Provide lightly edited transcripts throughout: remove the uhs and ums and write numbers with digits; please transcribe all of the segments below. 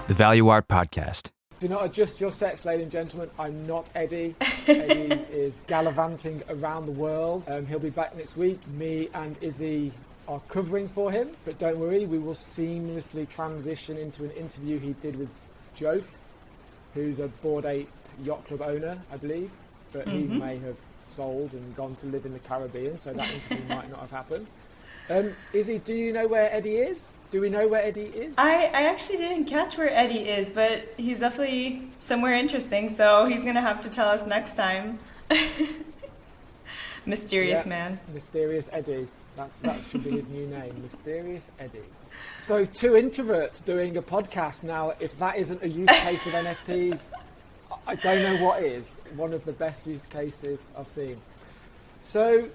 the Valuart Podcast. Do not adjust your sets, ladies and gentlemen. I'm not Eddie. Eddie is gallivanting around the world. He'll be back next week. Me and Izzy are covering for him, but don't worry, we will seamlessly transition into an interview he did with Joth, who's a Bored Ape Yacht Club owner, I believe, but he may have sold and gone to live in the Caribbean, so that interview might not have happened. Izzy, do you know where Eddie is? Do we know where Eddie is? I actually didn't catch where Eddie is, but he's definitely somewhere interesting, so he's going to have to tell us next time. Mysterious man. Mysterious Eddie. That should be his new name, Mysterious Eddie. So 2 introverts doing a podcast now, if that isn't a use case of NFTs, I don't know what is. One of the best use cases I've seen. So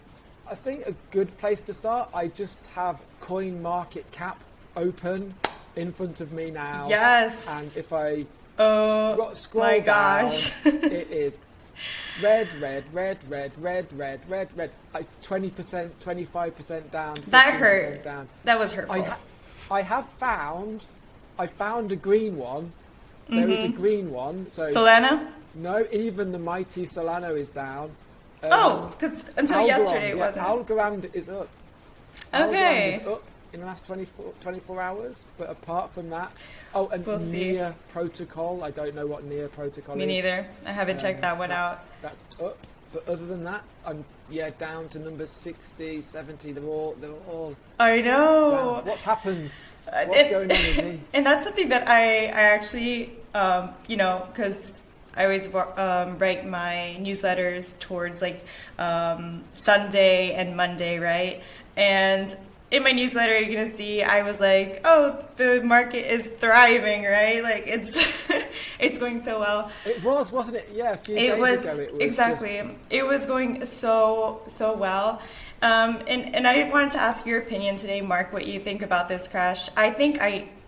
I think a good place to start, I just have CoinMarketCap open in front of me now. Yes. And if I scroll my down, gosh. it is red, 20%, 25% down. That hurt. Down. That was hurtful. I found a green one. There is a green one. So Solana? No, even the mighty Solana is down. Because until yesterday it wasn't. Algorand is up. Okay. Algorand is up in the last 24 hours, but apart from that, and we'll Near Protocol, I don't know what Near Protocol is. Me neither. I haven't checked that one out. That's up, but other than that, I'm down to numbers 60, 70. They're all. I know. Down. What's happened? What's going on, Izzy? And that's something that I actually, because I always write my newsletters towards like Sunday and Monday, right? And in my newsletter, you're going to see I was like, oh, the market is thriving, right? Like it's going so well. It was, wasn't it? Yeah, a few days ago it was. Exactly. It was going so well. And I wanted to ask your opinion today, Mark, what you think about this crash. I think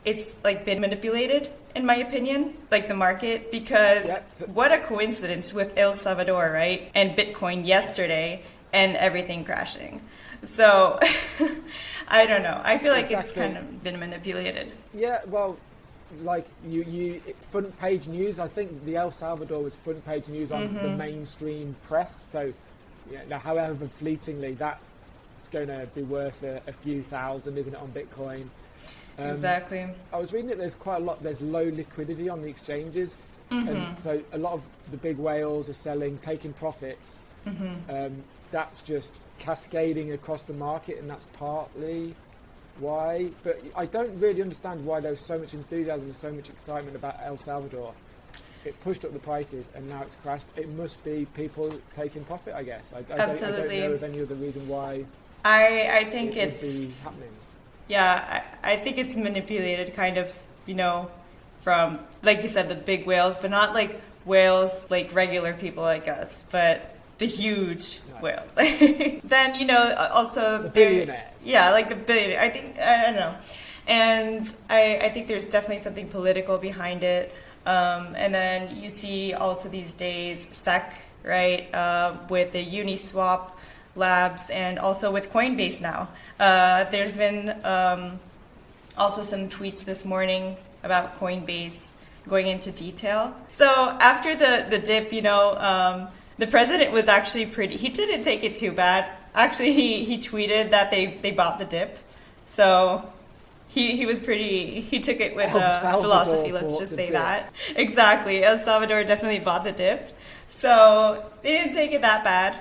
it's like been manipulated, in my opinion, like the market, because what a coincidence with El Salvador, right? And Bitcoin yesterday and everything crashing. So I don't know. I feel like it's kind of been manipulated. Yeah, well, like you front page news. I think the El Salvador was front page news on the mainstream press. So, however fleetingly, that's going to be worth a few thousand, isn't it, on Bitcoin? Exactly. I was reading that there's quite a lot. There's low liquidity on the exchanges, and so a lot of the big whales are selling, taking profits. That's just cascading across the market, and that's partly why. But I don't really understand why there was so much enthusiasm and so much excitement about El Salvador. It pushed up the prices, and now it's crashed. It must be people taking profit, I guess. I don't know of any other reason why. I think it would be happening. Yeah, I think it's manipulated, kind of, from, like you said, the big whales, but not like whales like regular people like us, but the huge whales. Then, also the billionaires. Yeah, like the billionaire. I don't know. And I think there's definitely something political behind it. And then you see also these days SEC, right, with the Uniswap labs and also with Coinbase now. There's been also some tweets this morning about Coinbase going into detail. So after the dip, the president was actually he didn't take it too bad. Actually, he tweeted that they bought the dip. So he was he took it with philosophy, let's just say that. Exactly. El Salvador definitely bought the dip. So they didn't take it that bad,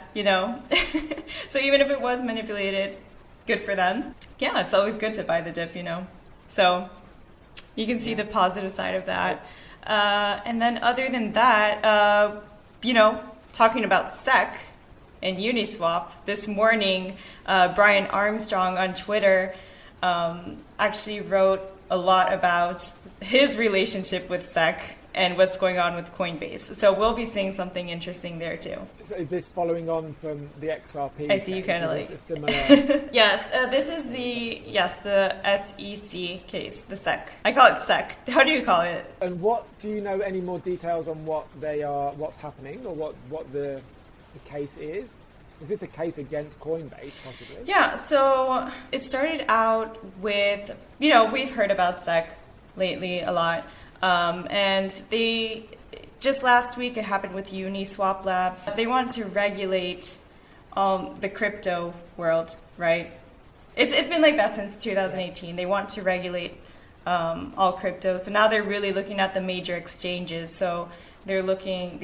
So even if it was manipulated, good for them. Yeah, it's always good to buy the dip, So you can see the positive side of that. And then other than that, talking about SEC and Uniswap, this morning, Brian Armstrong on Twitter actually wrote a lot about his relationship with SEC and what's going on with Coinbase. So we'll be seeing something interesting there too. So is this following on from the XRP? I see you kind of like a similar. Yes, this is the SEC case, the SEC. I call it SEC. How do you call it? And what do you know? Any more details on what they are, what's happening, or what the case is? Is this a case against Coinbase, possibly? Yeah. So it started out with we've heard about SEC lately a lot. And they just last week it happened with Uniswap Labs. They want to regulate the crypto world, right? It's been like that since 2018. They want to regulate all crypto. So now they're really looking at the major exchanges. So they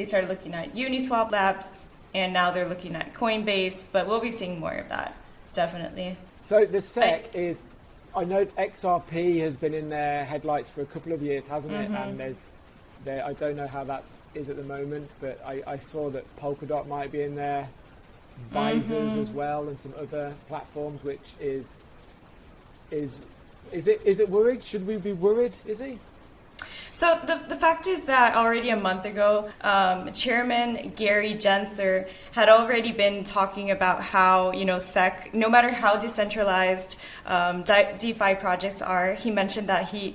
started looking at Uniswap Labs, and now they're looking at Coinbase, but we'll be seeing more of that, definitely. So the SEC I know XRP has been in their headlights for a couple of years, hasn't it? And I don't know how that is at the moment, but I saw that Polkadot might be in there, Visors as well, and some other platforms, which is it worried? Should we be worried, Izzy? So the fact is that already a month ago, Chairman Gary Gensler had already been talking about how, SEC, no matter how decentralized DeFi projects are, he mentioned that the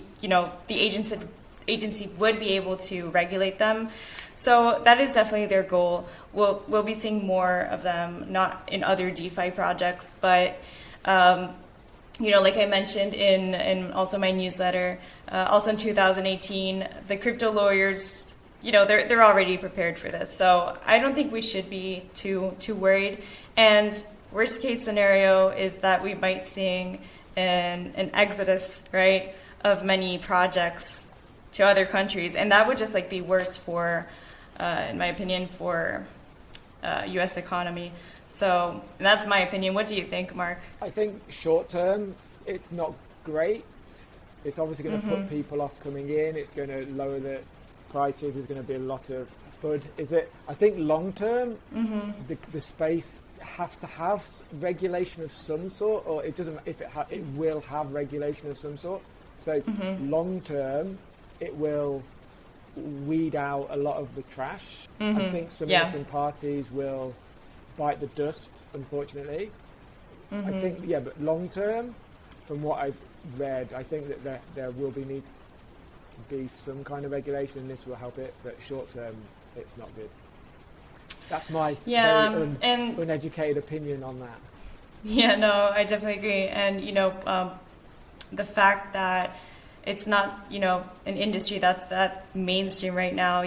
agency would be able to regulate them. So that is definitely their goal. We'll be seeing more of them, not in other DeFi projects, but like I mentioned in also my newsletter, also in 2018, the crypto lawyers, they're already prepared for this. So I don't think we should be too worried. And worst case scenario is that we might see an exodus, right, of many projects to other countries, and that would just be worse for, in my opinion, for U.S. economy. So that's my opinion. What do you think, Mark? I think short term, it's not great. It's obviously going to put people off coming in. It's going to lower the prices. There's going to be a lot of FUD. I think long term, the space has to have regulation of some sort, or it doesn't. It will have regulation of some sort. So long term, it will weed out a lot of the trash. I think some innocent parties will bite the dust, unfortunately. I think, but long term, from what I've read, I think that there will need to be some kind of regulation, and this will help it. But short term, it's not good. That's my very uneducated opinion on that. Yeah, no, I definitely agree. And the fact that it's not an industry that's that mainstream right now.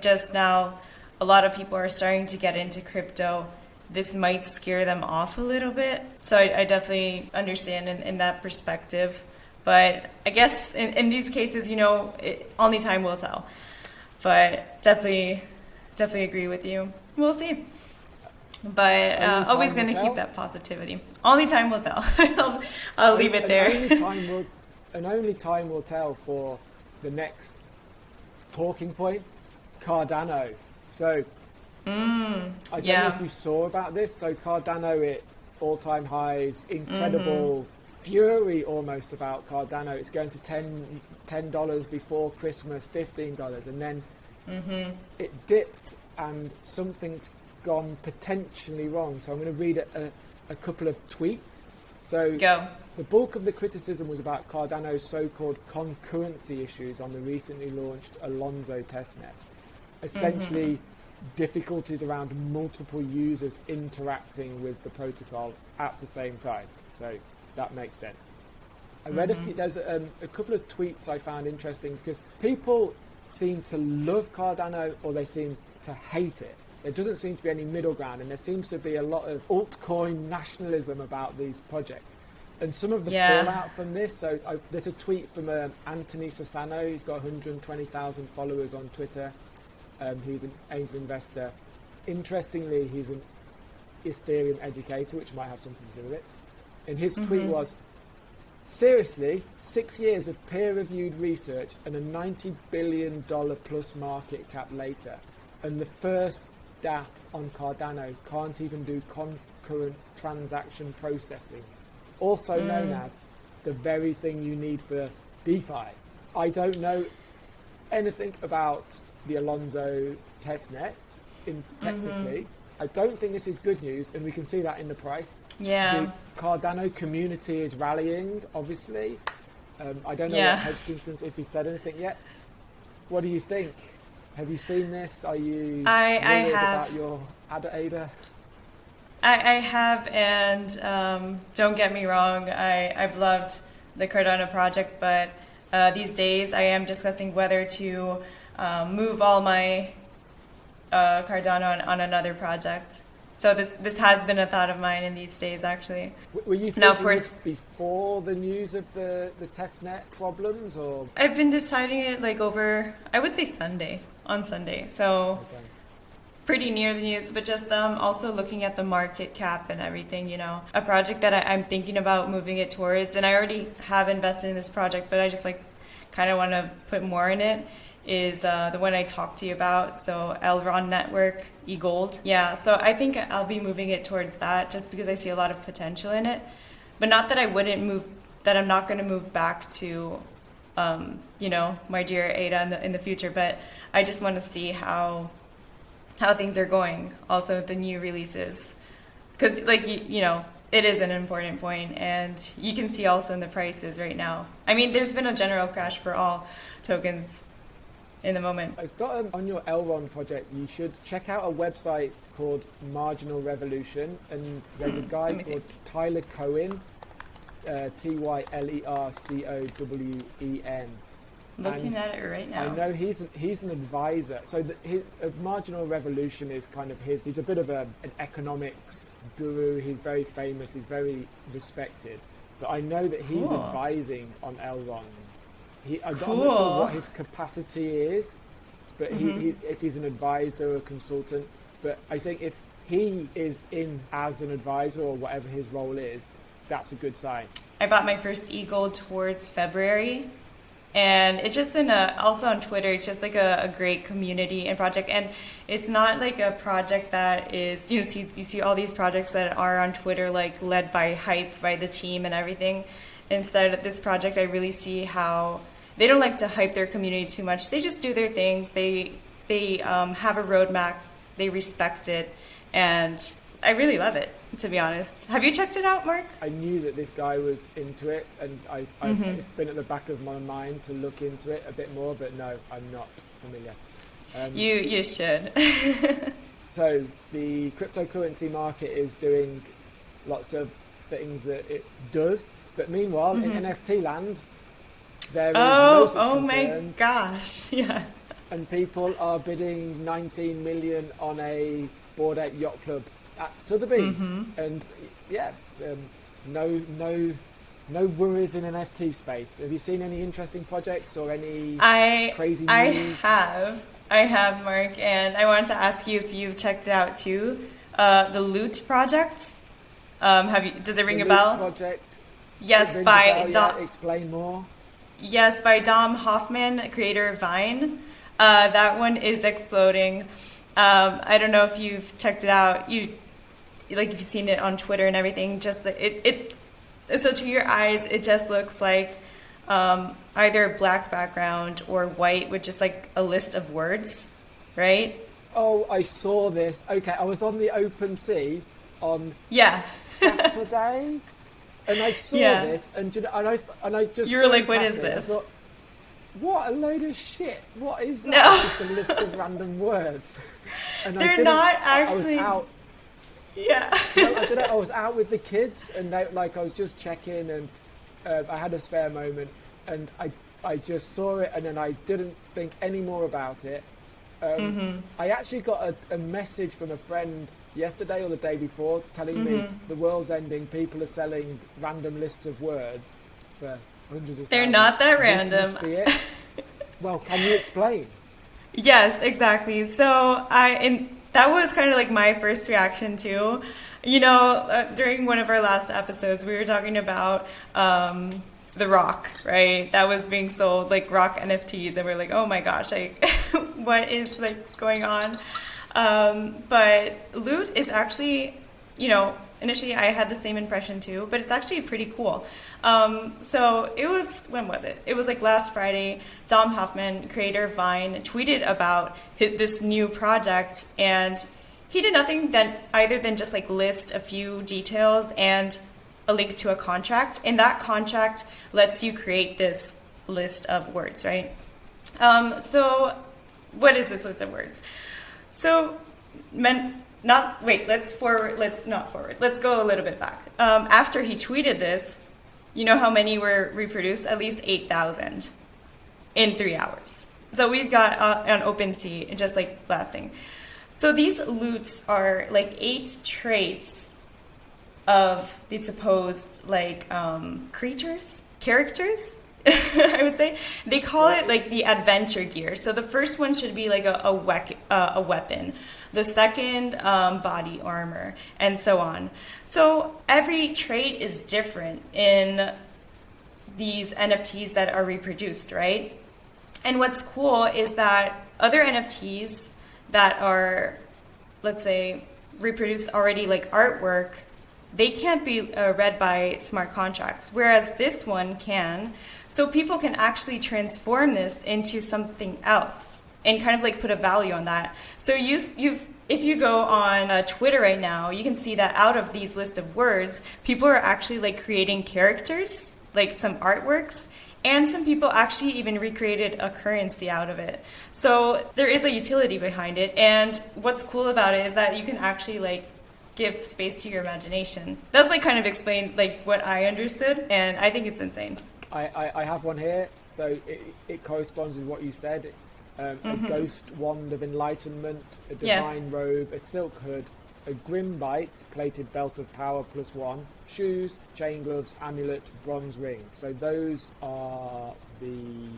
Just now, a lot of people are starting to get into crypto. This might scare them off a little bit. So I definitely understand in that perspective. But I guess in these cases, only time will tell. But definitely agree with you. We'll see. But always going to keep that positivity. Only time will tell. I'll leave it there. Only time will tell for the next talking point, Cardano. So I don't know if you saw about this. So Cardano hit all-time highs, incredible fury almost about Cardano. It's going to $10 before Christmas, $15, and then it dipped, and something's gone potentially wrong. So I'm going to read a couple of tweets. So the bulk of the criticism was about Cardano's so-called concurrency issues on the recently launched Alonzo testnet. Essentially, difficulties around multiple users interacting with the protocol at the same time. So that makes sense. I read there's a couple of tweets I found interesting, because people seem to love Cardano or they seem to hate it. There doesn't seem to be any middle ground, and there seems to be a lot of altcoin nationalism about these projects. And some of the fallout from this, so there's a tweet from Anthony Sassano. He's got 120,000 followers on Twitter. He's an angel investor. Interestingly, he's an Ethereum educator, which might have something to do with it. And his tweet was, seriously, 6 years of peer-reviewed research and a $90 billion plus market cap later, and the first DApp on Cardano can't even do concurrent transaction processing, also known as the very thing you need for DeFi. I don't know anything about the Alonzo testnet technically. I don't think this is good news, and we can see that in the price. The Cardano community is rallying, obviously. I don't know what Hodgkinson's, if he said anything yet. What do you think? Have you seen this? Are you worried about your ADA? I have, and don't get me wrong, I've loved the Cardano project, but these days I am discussing whether to move all my Cardano on another project. So this has been a thought of mine in these days, actually. Were you thinking now, of course, this before the news of the testnet problems, or? I've been deciding it like I would say on Sunday. So Okay. pretty near the news, but just also looking at the market cap and everything, a project that I'm thinking about moving it towards, and I already have invested in this project, but I just kind of want to put more in it, is the one I talked to you about. So Elrond Network, eGold. Yeah, so I think I'll be moving it towards that just because I see a lot of potential in it. But not that I'm not going to move back to, my dear Ada in the future, but I just want to see how things are going also with the new releases. Because it is an important point, and you can see also in the prices right now. I mean, there's been a general crash for all tokens in the moment. I've got on your Elrond project, you should check out a website called Marginal Revolution, and there's a guy called Tyler Cowen, Tylercowen. Looking at it right now. I know he's an advisor. So Marginal Revolution is kind of he's a bit of an economics guru. He's very famous. He's very respected. But I know that he's advising on Elrond. I'm not sure what his capacity is, but if he's an advisor or a consultant. But I think if he is in as an advisor or whatever his role is, that's a good sign. I bought my first eGold towards February. And it's just been also on Twitter, it's just like a great community and project. And it's not like a project that is, you see all these projects that are on Twitter, like led by hype by the team and everything. Instead of this project, I really see how they don't like to hype their community too much. They just do their things. They have a roadmap. They respect it. And I really love it, to be honest. Have you checked it out, Mark? I knew that this guy was into it, and it's been at the back of my mind to look into it a bit more, but no, I'm not familiar. You should. So the cryptocurrency market is doing lots of things that it does, but meanwhile, in NFT land, there is no such concerns. My gosh, yeah. And people are bidding 19 million on a Bored Apes Yacht Club at Sotheby's, and no worries in NFT space. Have you seen any interesting projects or any crazy news? I have, Mark, and I wanted to ask you if you've checked it out too. The Loot project. Does it ring a bell? Project. Yes, by Dom. Explain more. Yes, by Dom Hoffman, creator of Vine. That one is exploding. I don't know if you've checked it out. If you've seen it on Twitter and everything. Just so to your eyes, it just looks like either a black background or white with just like a list of words, right? Oh, I saw this. Okay, I was on the OpenSea on Saturday, and I saw this, and I just you were like, "What is this?" I thought, what a load of shit! What is that? No. Just a list of random words. And they're not actually. I was out. Yeah. Well, I don't know. I was out with the kids, and I was just checking, and I had a spare moment, and I just saw it, and then I didn't think any more about it. I actually got a message from a friend yesterday or the day before telling me the world's ending. People are selling random lists of words for hundreds of thousands. They're not that random. This must be it. Well, can you explain? Yes, exactly. So that was kind of like my first reaction too. During one of our last episodes, we were talking about the rock, right? That was being sold, like rock NFTs, and we're like, oh my gosh, like what is like going on? But Loot is actually, initially I had the same impression too, but it's actually pretty cool. So it was, when was it? It was like last Friday. Dom Hoffman, creator of Vine, tweeted about this new project, and he did nothing other than just like list a few details and a link to a contract, and that contract lets you create this list of words, right? So what is this list of words? So let's go a little bit back. After he tweeted this, you know how many were reproduced? At least 8,000, in 3 hours. So we've got on OpenSea just like blasting. So these loots are like 8 traits of the supposed like characters. I would say they call it like the adventure gear. So the first one should be like a weapon, the second body armor, and so on. So every trait is different in these NFTs that are reproduced, right? And what's cool is that other NFTs that are, let's say, reproduced already like artwork, they can't be read by smart contracts, whereas this one can. So people can actually transform this into something else and kind of like put a value on that. So if you go on Twitter right now, you can see that out of these lists of words, people are actually like creating characters, like some artworks, and some people actually even recreated a currency out of it. So there is a utility behind it. And what's cool about it is that you can actually like give space to your imagination. That's like kind of explained like what I understood, and I think it's insane. I have one here, so it corresponds with what you said. A ghost wand of enlightenment, a divine robe, a silk hood, a grim bite, plated belt of power +1, shoes, chain gloves, amulet, bronze ring. So those are the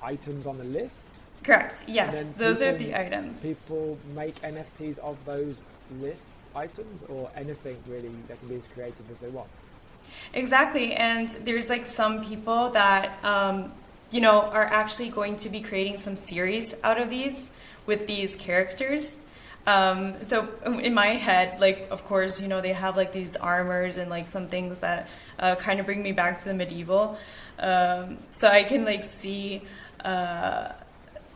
items on the list? Correct, yes, those are the items. People make NFTs of those list items, or anything really that can be as creative as they want? Exactly, and there's like some people that are actually going to be creating some series out of these with these characters. So in my head, like, of course, they have like these armors and like some things that kind of bring me back to the medieval. So I can like see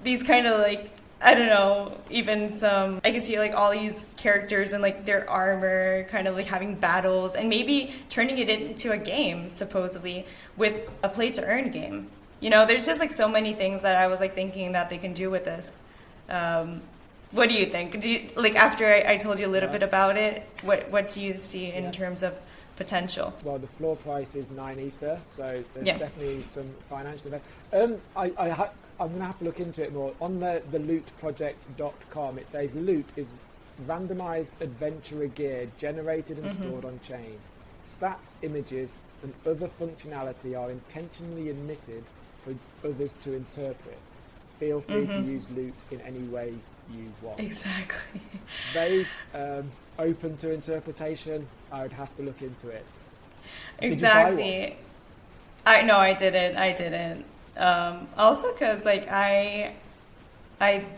these kind of like, I don't know, even I can see like all these characters and like their armor kind of like having battles and maybe turning it into a game, supposedly, with a play to earn game. There's just like so many things that I was like thinking that they can do with this. What do you think? Do you, like, after I told you a little bit about it, what do you see in terms of potential? Well, the floor price is 9 Ether, so there's definitely some financial investment. I'm going to have to look into it more. On the lootproject.com, it says loot is randomized adventurer gear generated and stored on chain. Stats, images, and other functionality are intentionally omitted for others to interpret. Feel free to use loot in any way you want. Exactly. Vague, open to interpretation. I would have to look into it. Exactly. Did you buy one? I didn't. Also, because like I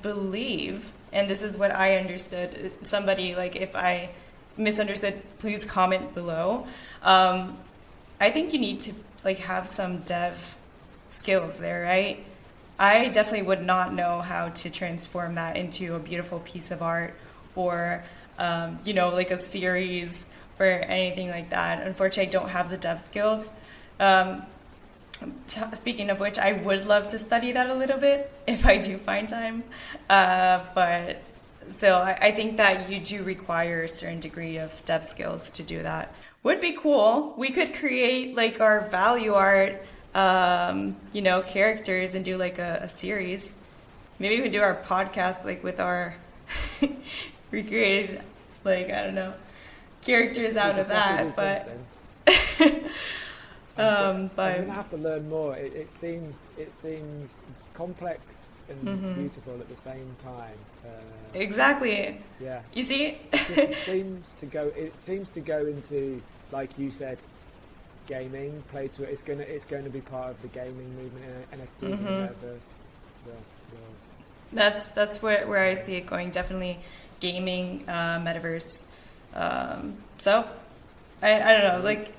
believe, and this is what I understood. Somebody, like, if I misunderstood, please comment below. I think you need to like have some dev skills there, right? I definitely would not know how to transform that into a beautiful piece of art, or like a series or anything like that. Unfortunately, I don't have the dev skills. Speaking of which, I would love to study that a little bit if I do find time. But still, I think that you do require a certain degree of dev skills to do that. Would be cool. We could create like our Valuart, characters and do like a series. Maybe we do our podcast like with our recreated, like, I don't know, characters out of that. But I'm gonna have to learn more. It seems complex and beautiful at the same time. Exactly. Yeah. You see, it seems to go into, like you said, gaming. It's going to be part of the gaming movement in NFTs and the metaverse. That's where I see it going. Definitely gaming, metaverse. So I don't know, like.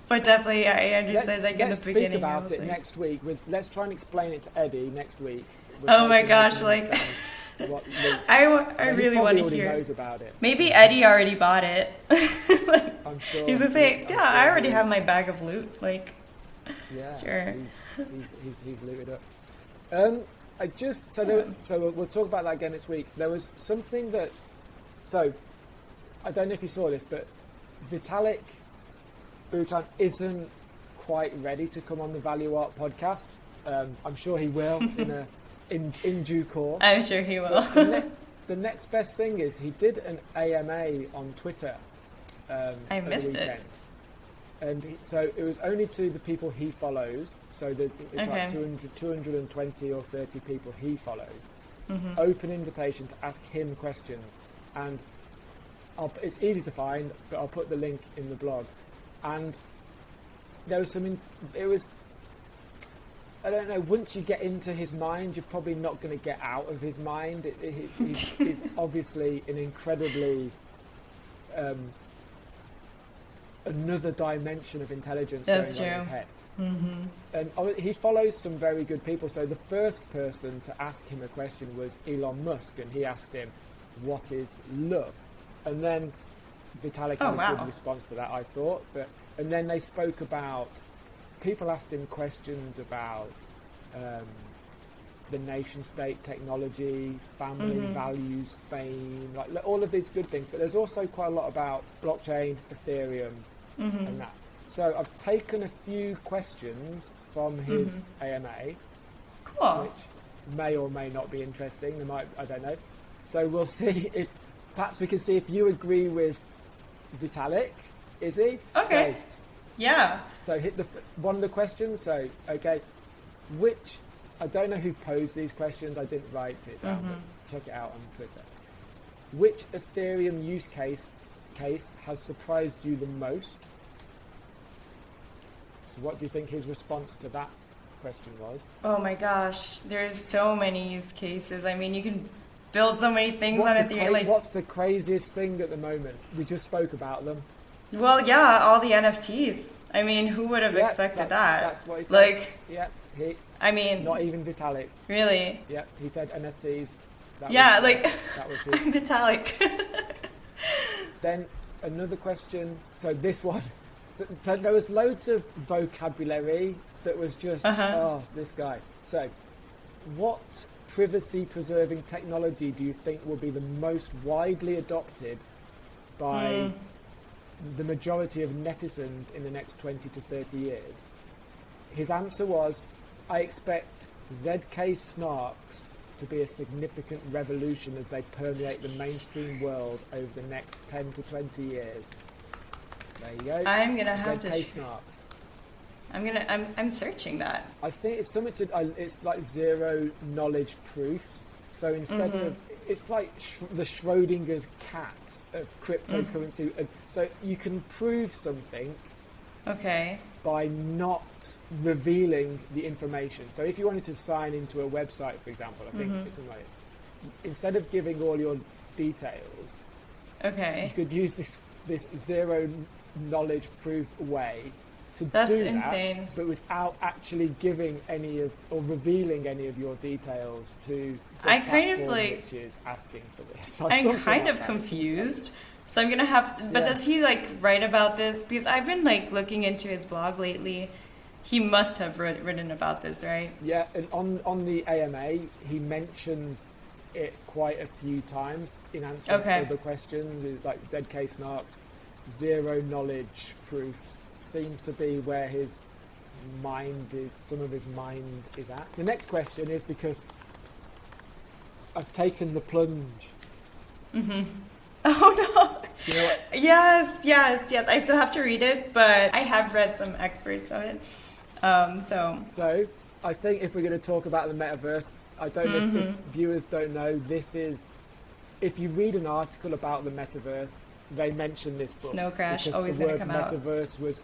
But definitely, I understand. Like, in the beginning, speak about it next week. Let's try and explain it to Eddie next week. Oh my gosh! Like, I really want to hear. Knows about it. Maybe Eddie already bought it. Like, I'm sure. He's gonna say, "Yeah, I already have my bag of loot." Like, yeah, sure. He's looted up. So we'll talk about that again next week. There was something that. So, I don't know if you saw this, but Vitalik Buterin isn't quite ready to come on the Valuart podcast. I'm sure he will in due course. I'm sure he will. The next best thing is he did an AMA on Twitter. I missed it. And so it was only to the people he follows. So it's like 220 or 30 people he follows. Mm-hmm. Open invitation to ask him questions. And it's easy to find, but I'll put the link in the blog. And there was I don't know, once you get into his mind, you're probably not going to get out of his mind. He's obviously an incredibly another dimension of intelligence going on in his head. Mm-hmm. And he follows some very good people. So the first person to ask him a question was Elon Musk, and he asked him, "What is love?" And then Vitalik had a good response to that, I thought. And then they spoke about, people asked him questions about the nation state, technology, family, values, fame, like all of these good things. But there's also quite a lot about blockchain, Ethereum, and that. So I've taken a few questions from his AMA, cool, which may or may not be interesting. They might, I don't know. So we'll see if perhaps we can see if you agree with Vitalik. Is he? Okay. So hit one of the questions. So okay, which I don't know who posed these questions. I didn't write it down, but check it out on Twitter. Which Ethereum use case has surprised you the most? So what do you think his response to that question was? Oh my gosh, there's so many use cases. I mean, you can build so many things on Ethereum. What's the craziest thing at the moment? We just spoke about them. Well, yeah, all the NFTs. I mean, who would have expected that? That's what he said. I mean, not even Vitalik. Really? Yeah, he said NFTs. That was his. I'm Vitalik. Then another question. So this one, so there was loads of vocabulary that was just, this guy. So what privacy-preserving technology do you think will be the most widely adopted by the majority of netizens in the next 20 to 30 years? His answer was, I expect ZK snarks to be a significant revolution as they permeate the mainstream world over the next 10 to 20 years. There you go. I'm going to have ZK snarks. I'm searching that. I think it's something it's like zero knowledge proofs. So instead of, it's like the Schrodinger's cat of cryptocurrency. So you can prove something by not revealing the information. So if you wanted to sign into a website, for example, I think it's something like this. Instead of giving all your details, you could use this zero knowledge proof way to That's do insane. that, but without actually giving or revealing any of your details to the platform which is asking for this. I'm kind of confused. So I'm gonna have. But does he write about this? Because I've been looking into his blog lately. He must have written about this, right? Yeah, and on the AMA, he mentions it quite a few times in answering other questions. It's like ZK snarks, zero knowledge proofs seems to be where his mind is. Some of his mind is at. The next question is, because I've taken the plunge. Oh no! You know what? Yes. I still have to read it, but I have read some experts on it. So I think if we're going to talk about the metaverse, I don't know if viewers don't know, this is, if you read an article about the metaverse, they mention this book. Snow Crash, because always the going to word come out. metaverse was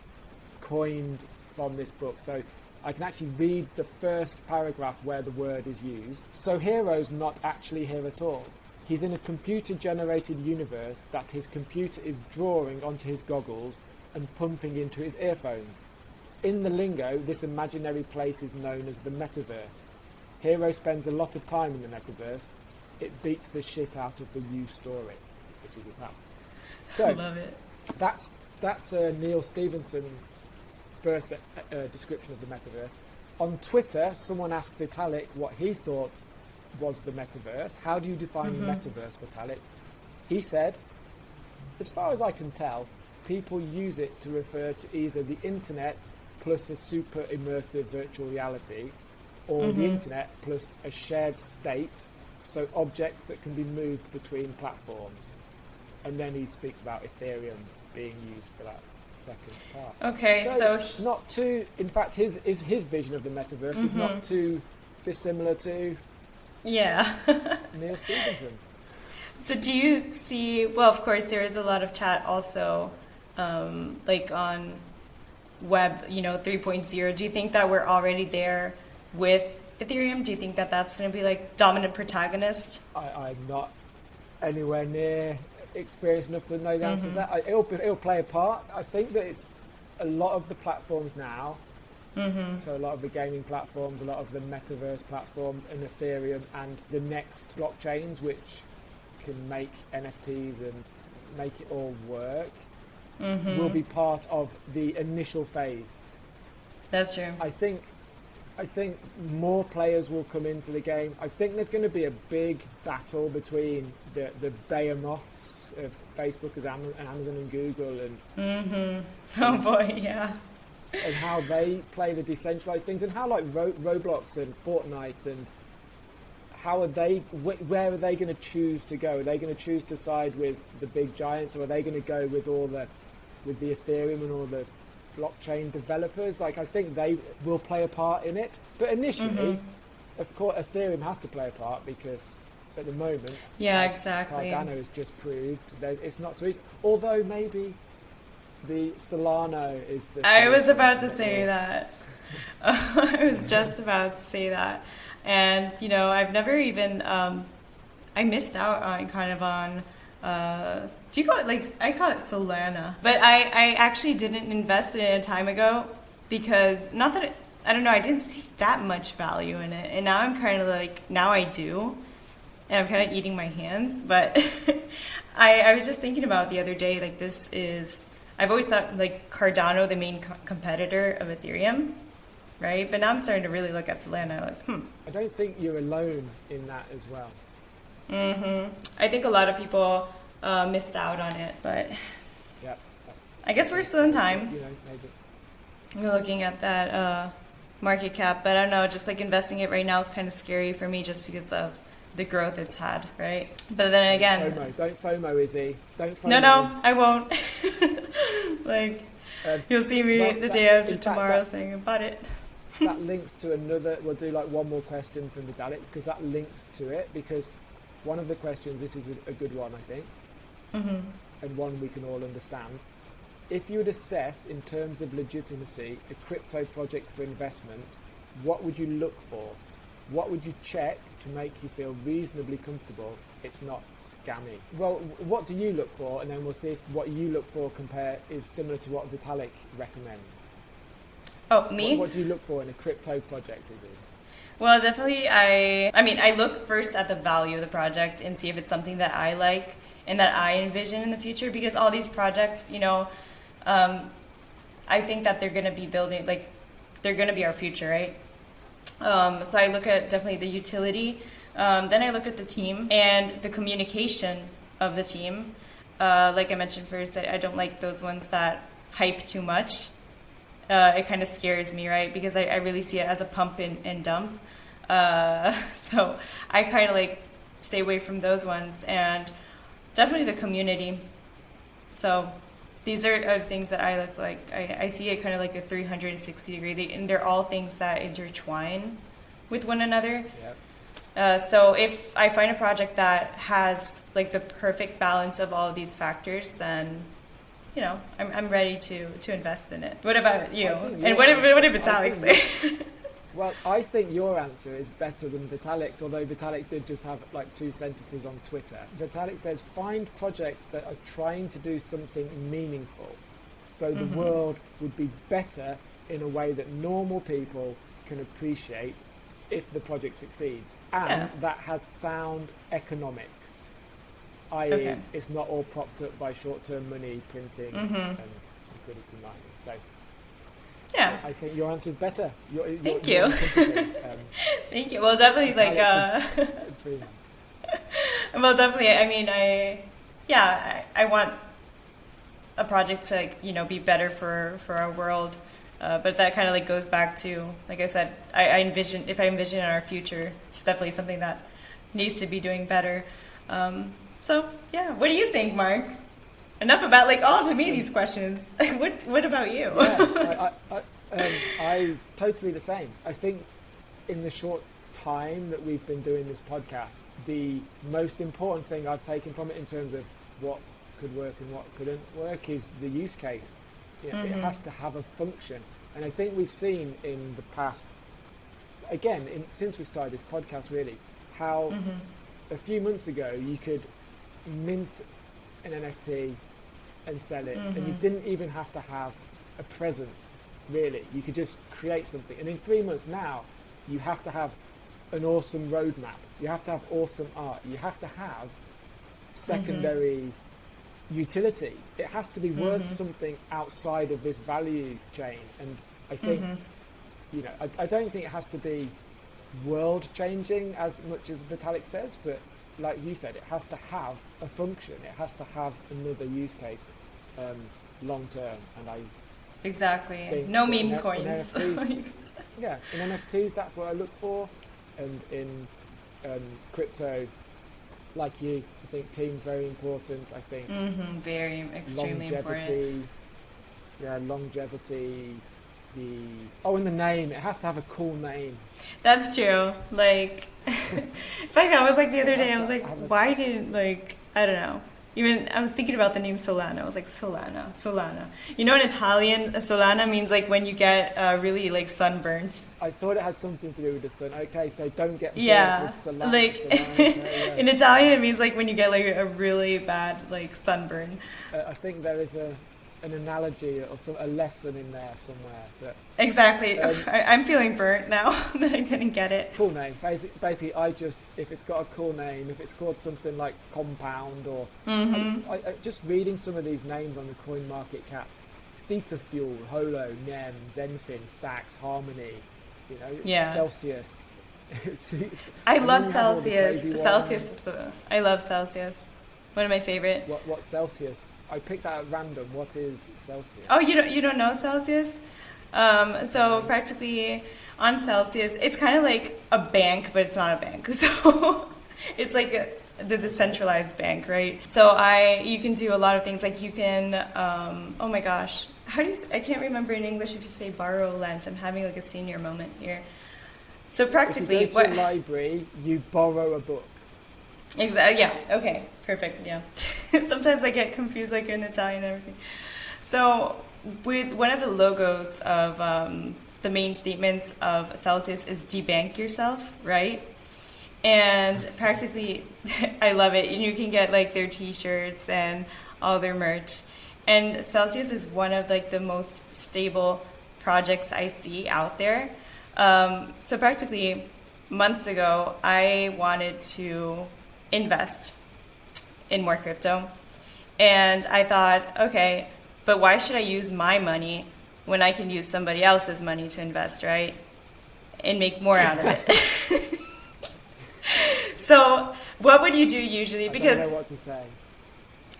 coined from this book. So I can actually read the first paragraph where the word is used. So Hero's not actually here at all. He's in a computer-generated universe that his computer is drawing onto his goggles and pumping into his earphones. In the lingo, this imaginary place is known as the metaverse. Hero spends a lot of time in the metaverse. It beats the shit out of the U story, which is his house. So I love it. That's Neil Stephenson's first description of the metaverse. On Twitter, someone asked Vitalik what he thought was the metaverse. How do you define the metaverse, Vitalik? He said, as far as I can tell, people use it to refer to either the internet plus a super immersive virtual reality, or the internet plus a shared state, so objects that can be moved between platforms. And then he speaks about Ethereum being used for that second part. Okay, so not too. In fact, his vision of the metaverse is not too dissimilar to Neil Stephenson's. So do you see? Well, of course, there is a lot of chat also, like on Web, 3.0. Do you think that we're already there with Ethereum? Do you think that that's going to be like dominant protagonist? I'm not anywhere near experienced enough to know the answer to that. It'll play a part. I think that it's a lot of the platforms now, so a lot of the gaming platforms, a lot of the metaverse platforms, and Ethereum and the next blockchains which can make NFTs and make it all work will be part of the initial phase. That's true. I think more players will come into the game. I think there's going to be a big battle between the behemoths of Facebook and Amazon and Google and oh boy, yeah. And how they play the decentralized things, and how like Roblox and Fortnite, and how are they? Where are they going to choose to go? Are they going to choose to side with the big giants, or are they going to go with with the Ethereum and all the blockchain developers? Like, I think they will play a part in it, but initially, of course, Ethereum has to play a part because at the moment, exactly, Cardano has just proved that it's not so easy. Although maybe the Solana is the. I was about to say that. I was just about to say that, and I've never even. I missed out on do you call it I call it Solana, but I actually didn't invest in it a time ago because not that I don't know, I didn't see that much value in it, and now I'm kind of now I do, and I'm kind of eating my hands. But I was just thinking about it the other day, I've always thought Cardano the main competitor of Ethereum, right? But now I'm starting to really look at Solana I don't think you're alone in that as well. I think a lot of people missed out on it, but I guess we're still in time. Maybe. We're looking at that market cap, but I don't know, just investing it right now is kind of scary for me just because of the growth it's had, right? But then again... Don't FOMO, Izzy. Don't FOMO. No, I won't. You'll see me the day after tomorrow saying about it. That links to another... We'll do one more question from Vitalik, because that links to it, because one of the questions, this is a good one, I think, and one we can all understand. If you would assess, in terms of legitimacy, a crypto project for investment, what would you look for? What would you check to make you feel reasonably comfortable it's not scammy? Well, what do you look for? And then we'll see if what you look for is similar to what Vitalik recommends. Oh, me? What do you look for in a crypto project, Izzy? Well, definitely, I look first at the value of the project and see if it's something that I like and that I envision in the future, because all these projects, I think that they're going to be building, they're going to be our future, right? So I look at definitely the utility. Then I look at the team and the communication of the team. Like I mentioned first, I don't like those ones that hype too much. It kind of scares me, right? Because I really see it as a pump and dump. So I kind of stay away from those ones, and definitely the community. So these are things that I look like. I see it kind of like a 360 degree, and they're all things that intertwine with one another. Yep. So if I find a project that has the perfect balance of all of these factors, then I'm ready to invest in it. What about you? And what did Vitalik say? Well, I think your answer is better than Vitalik's, although Vitalik did just have 2 sentences on Twitter. Vitalik says, find projects that are trying to do something meaningful, so the world would be better in a way that normal people can appreciate if the project succeeds, and that has sound economics, i.e. it's not all propped up by short-term money printing and liquidity mining. So yeah, I think your answer is better. Thank you. Thank you. Well, definitely well, definitely. I mean, I want a project to be better for our world, But that kind of like goes back to, like I said, I envision in our future, it's definitely something that needs to be doing better. So yeah, what do you think, Mark? Enough about like all to me these questions. What about you? Yeah, I totally the same. I think in the short time that we've been doing this podcast, the most important thing I've taken from it in terms of what could work and what couldn't work is the use case. It has to have a function. And I think we've seen in the past, again, since we started this podcast really, how a few months ago you could mint an NFT and sell it, and you didn't even have to have a presence, really. You could just create something. And in 3 months now, you have to have an awesome roadmap. You have to have awesome art. You have to have secondary utility. It has to be worth something outside of this value chain. And I think, you know, I don't think it has to be world changing as much as Vitalik says, but like you said, it has to have a function. It has to have another use case long term. And I exactly no meme coins. In NFTs, that's what I look for, and in crypto, like you, I think team's very important. I think very extremely important. Longevity. And the name, it has to have a cool name. That's true. Like, in fact, I was like the other day, I was like, why didn't, like, I don't know. Even I was thinking about the name Solana. I was like, Solana. You know, in Italian, Solana means like when you get really like sunburned. I thought it had something to do with the sun. Okay, so don't get burnt with Solana. Like in Italian, it means like when you get like a really bad like sunburn. I think there is an analogy or a lesson in there somewhere. But, exactly. I'm feeling burnt now that I didn't get it. Cool name. Basically, if it's got a cool name, if it's called something like Compound or... I just reading some of these names on the coin market cap, Theta Fuel, Holo, Nem, Zenfin, Stacks, Harmony, you know, Celsius. I love Celsius. Celsius is I love Celsius. One of my favorite. What Celsius? I picked that at random. What is Celsius? Oh, you don't know Celsius? So practically on Celsius, it's kind of like a bank, but it's not a bank. So it's like the decentralized bank, right? So you can do a lot of things. Like you can, oh my gosh, I can't remember in English if you say borrow lent. I'm having like a senior moment here. So practically, if you go to a library, you borrow a book. Exactly. Yeah. Okay. Perfect. Yeah. Sometimes I get confused, like in Italian and everything. So, with one of the logos of the main statements of Celsius is debank yourself, right? And practically, I love it. And you can get like their T-shirts and all their merch. And Celsius is one of like the most stable projects I see out there. So practically, months ago, I wanted to invest in more crypto, and I thought, okay, but why should I use my money when I can use somebody else's money to invest, right, and make more out of it? So what would you do usually? Because I don't know what to say.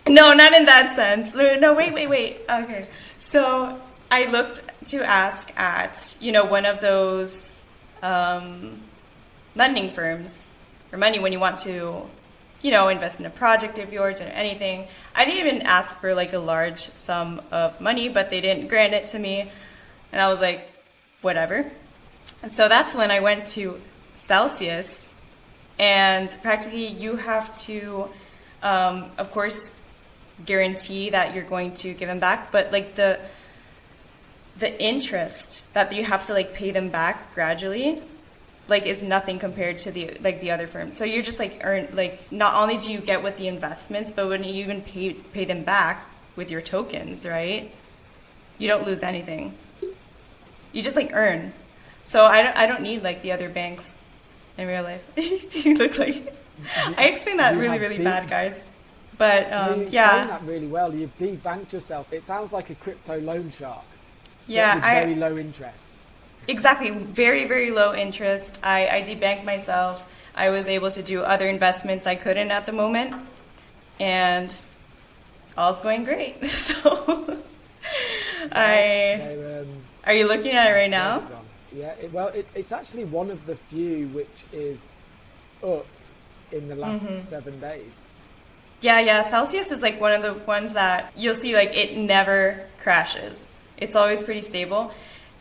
No, not in that sense. No, wait. Okay, so I looked to ask at one of those lending firms for money when you want to invest in a project of yours or anything. I didn't even ask for like a large sum of money, but they didn't grant it to me. And I was like, whatever. And so that's when I went to Celsius, and practically you have to, of course, guarantee that you're going to give them back, but like the interest that you have to like pay them back gradually like is nothing compared to the other firms. So you're just like not only do you get with the investments, but when you even pay them back with your tokens, right? You don't lose anything. You just like earn. So I don't need like the other banks in real life. You look like I explained that really bad, guys. But you explained that really well. You've debanked yourself. It sounds like a crypto loan shark. Yeah, with very low interest. Exactly, very low interest. I debanked myself. I was able to do other investments I couldn't at the moment, and all's going great. So I Are you looking at it right now? Yeah, it's actually one of the few which is up in the last 7 days. Yeah. Celsius is like one of the ones that you'll see like it never crashes. It's always pretty stable.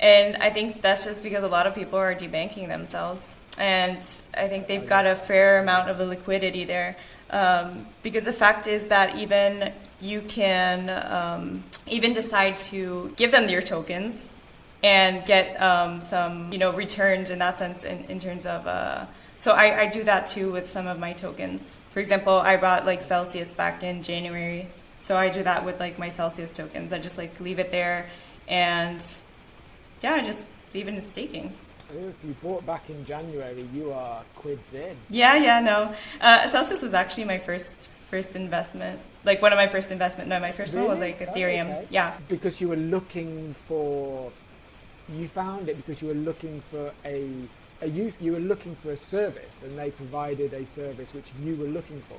And I think that's just because a lot of people are debanking themselves. And I think they've got a fair amount of liquidity there. Because the fact is that even you can even decide to give them your tokens and get some, returns in that sense in terms of... So I do that too with some of my tokens. For example, I bought like Celsius back in January. So I do that with like my Celsius tokens. I just like leave it there and I just leave it in staking. If you bought back in January, you are quids in. No. Celsius was actually my first investment. Like one of my first investment. No, my first one was like Ethereum. Okay. Yeah. Because you were looking for, you found it because you were looking for you were looking for a service, and they provided a service which you were looking for.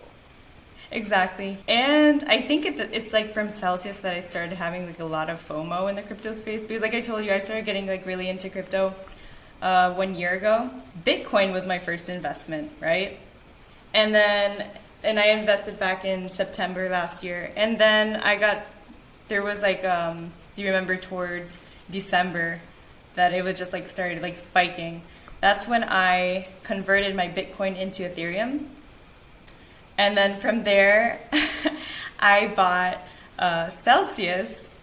Exactly. And I think it's like from Celsius that I started having like a lot of FOMO in the crypto space, because like I told you, I started getting like really into crypto 1 year ago. Bitcoin was my first investment, right? And I invested back in September last year. And then there was like, do you remember towards December that it was just like started like spiking? That's when I converted my Bitcoin into Ethereum. And then from there, I bought Celsius,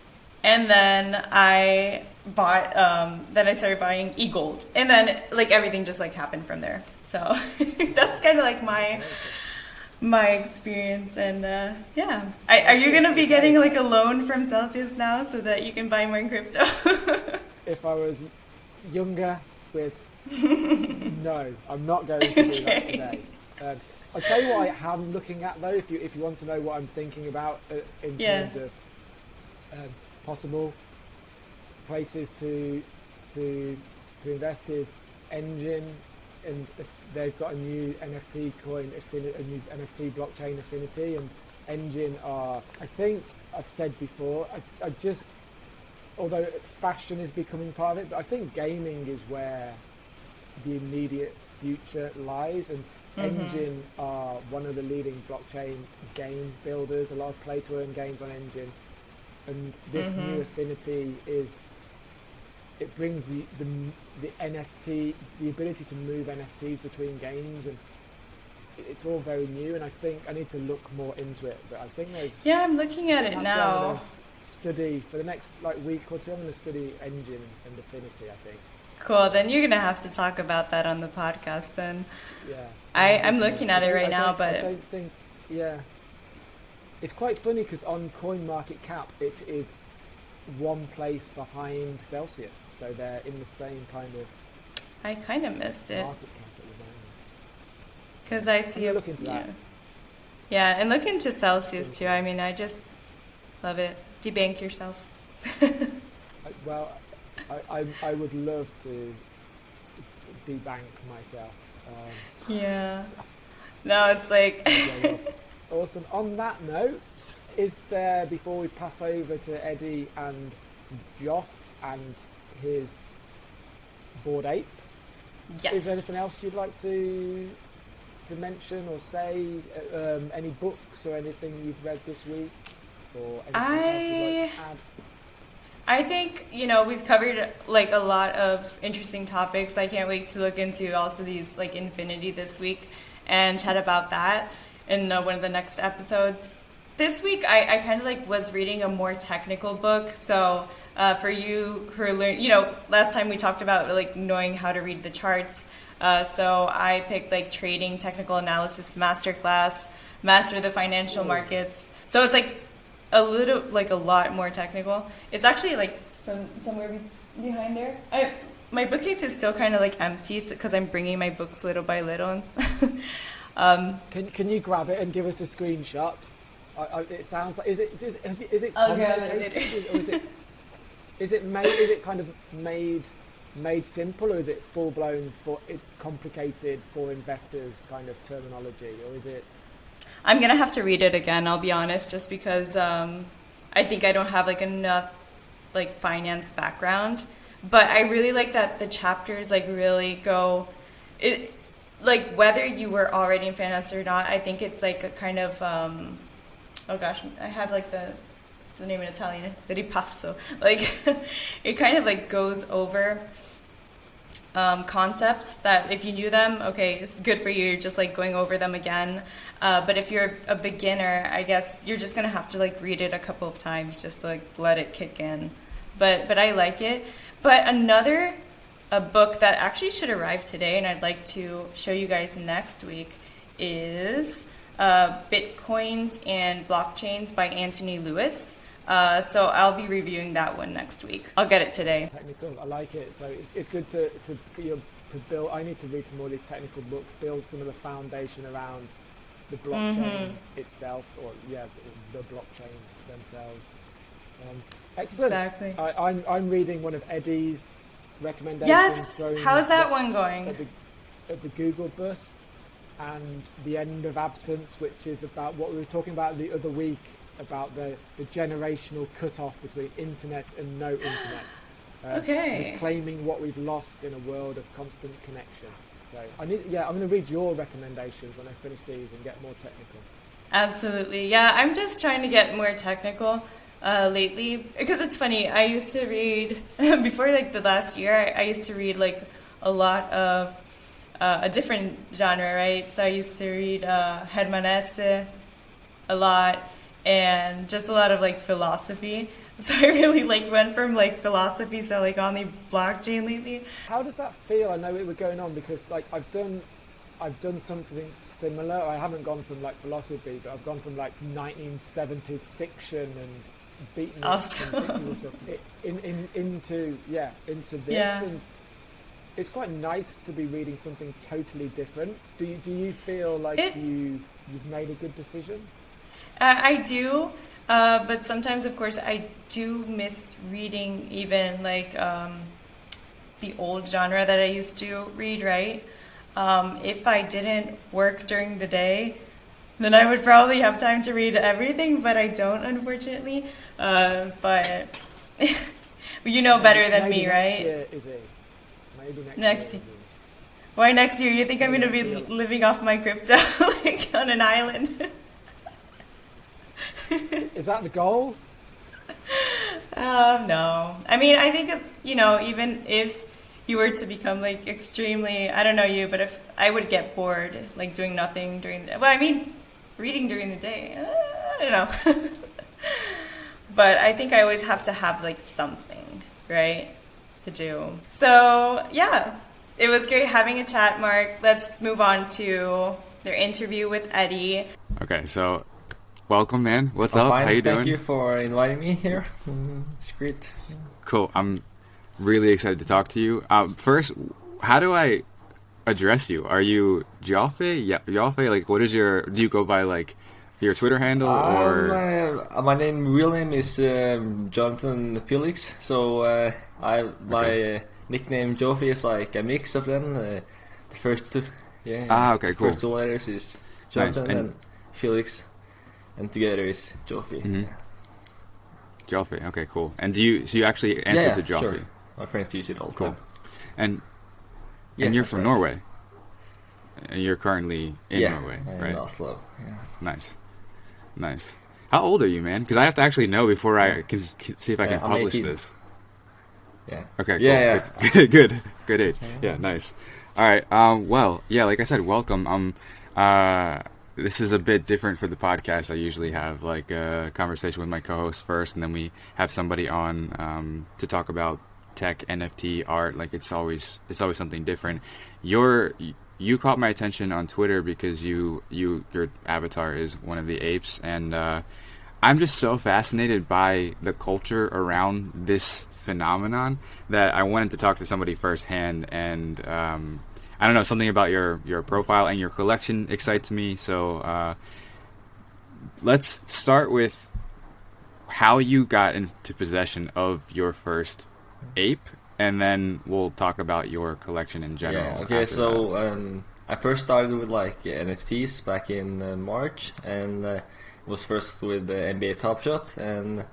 and then I started buying eGold, and then like everything just like happened from there. So that's kind of like my experience, and are you gonna be getting like a loan from Celsius now so that you can buy more crypto? If I was younger, no, I'm not going to do that today. I'll tell you what I am looking at though, if you want to know what I'm thinking about in terms of possible places to invest is Engine, and if they've got a new NFT coin, a new NFT blockchain affinity, and Engine are, I think I've said before, although fashion is becoming part of it, but I think gaming is where the immediate future lies, and Engine are one of the leading blockchain game builders. A lot of play to earn games on Engine, and this new affinity it brings the NFT, the ability to move NFTs between games, and it's all very new. And I think I need to look more into it. But I think I'm looking at it now. Study for the next week or two. I'm going to study Engine and affinity, I think. Cool. Then you're gonna have to talk about that on the podcast. Then. Yeah. I'm looking at it right now, but I don't think. Yeah. It's quite funny because on CoinMarketCap it is one place behind Celsius, so they're in the same kind of. I kind of missed it. Market cap at the moment. Because I see. Look into that. Yeah, and look into Celsius too. I mean, I just love it. Debank yourself. I would love to debank myself. No, it's like... Awesome. On that note, is there, before we pass over to Eddie and Joff and his Bored Ape, is there anything else you'd like to mention or say? Any books or anything you've read this week? Or anything else you'd like to add? I think, we've covered like a lot of interesting topics. I can't wait to look into also these like Infinity this week and chat about that in one of the next episodes. This week, I kind of like was reading a more technical book. So for you who are learning, last time we talked about like knowing how to read the charts. So I picked like Trading Technical Analysis Masterclass, Master the Financial Markets. So it's like a lot more technical. It's actually like somewhere behind there. My bookcase is still kind of like empty because I'm bringing my books little by little. Can you grab it and give us a screenshot? It sounds like is it complicated, or is it kind of made simple, or is it full blown complicated for investors kind of terminology, or is it? I'm gonna have to read it again. I'll be honest, just because I think I don't have like enough like finance background. But I really like that the chapters like really go, it like whether you were already in finance or not. I think it's like a kind of oh gosh, I have like the name in Italian, ripasso. Like it kind of like goes over concepts that if you knew them, okay, it's good for you. You're just like going over them again. But if you're a beginner, I guess you're just gonna have to like read it a couple of times just to like let it kick in. But I like it. But another a book that actually should arrive today, and I'd like to show you guys next week, is Bitcoins and Blockchains by Anthony Lewis. So I'll be reviewing that one next week. I'll get it today. Technical, I like it. So it's good to build. I need to read some more of these technical books, build some of the foundation around the blockchain itself, or the blockchains themselves. Excellent. Exactly. I'm reading one of Eddie's recommendations. Yes. How's that one going? At the Google bus, and the end of absence, which is about what we were talking about the other week, about the generational cutoff between internet and no internet. Reclaiming what we've lost in a world of constant connection. So I'm going to read your recommendations when I finish these and get more technical. Absolutely. Yeah, I'm just trying to get more technical lately, because it's funny. I used to read before like the last year. I used to read like a lot of a different genre, right? So I used to read Hermann Hesse a lot, and just a lot of like philosophy. So I really like went from like philosophy to like on the blockchain lately. How does that feel? I know it was going on because like I've done something similar. I haven't gone from like philosophy, but I've gone from like 1970s fiction and beaten awesome. and 60s stuff into this. Yeah. And it's quite nice to be reading something totally different. Do you feel like you've made a good decision? I do, but sometimes, of course, I do miss reading even like the old genre that I used to read, right? If I didn't work during the day, then I would probably have time to read everything, but I don't, unfortunately. But you know better than me, right? Year, is it? Maybe next year. Why next year? You think I'm going to be living off my crypto like on an island? Is that the goal? No. I mean, I think, even if you were to become like extremely, I don't know you, but if I would get bored, like doing nothing reading during the day, I don't know. But I think I always have to have like something, right, to do. So yeah, it was great having a chat, Mark. Let's move on to their interview with Eddie. Okay, so welcome, man. What's up? Fine. How you doing? Thank you for inviting me here. It's great. Cool. I'm really excited to talk to you. First, how do I address you? Are you Joffe? Yeah, Joffe. Like, what is do you go by like your Twitter handle or? My real name is Johnatan Felix. So my nickname Joffe is like a mix of them. The first two, okay, cool. First two letters is Johnatan and Felix, and together is Joffe. Mm-hmm. Joffe. Okay, cool. And do you actually answer to Joffe? Sure. My friends use it all the time. And you're from Norway. And you're currently in Norway, right? In Oslo. Yeah. Nice. How old are you, man? Because I have to actually know before I can see if I can publish 18. this. Yeah. Okay. Cool. Yeah. Good age. Yeah. Nice. All right. Well, yeah. Like I said, welcome. This is a bit different for the podcast. I usually have like a conversation with my co-host first, and then we have somebody on to talk about tech, NFT, art. Like it's always something different. You caught my attention on Twitter because your avatar is one of the apes, and I'm just so fascinated by the culture around this phenomenon that I wanted to talk to somebody firsthand. And I don't know, something about your profile and your collection excites me. So let's start with how you got into possession of your first ape, and then we'll talk about your collection in general. Yeah, okay, so I first started with like NFTs back in March, and it was first with the NBA Top Shot, and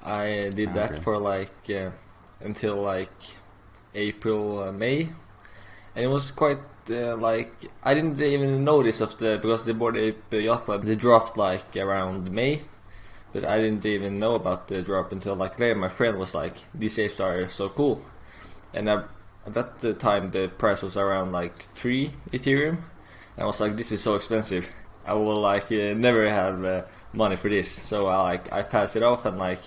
I did that for like until like April, May, and it was quite like I didn't even notice because the Bored Ape Yacht Club, they dropped like around May, but I didn't even know about the drop until like later. My friend was like, "These apes are so cool," and at that time the price was around like 3 Ethereum. And I was like, "This is so expensive. I will like never have money for this." So I passed it off, and like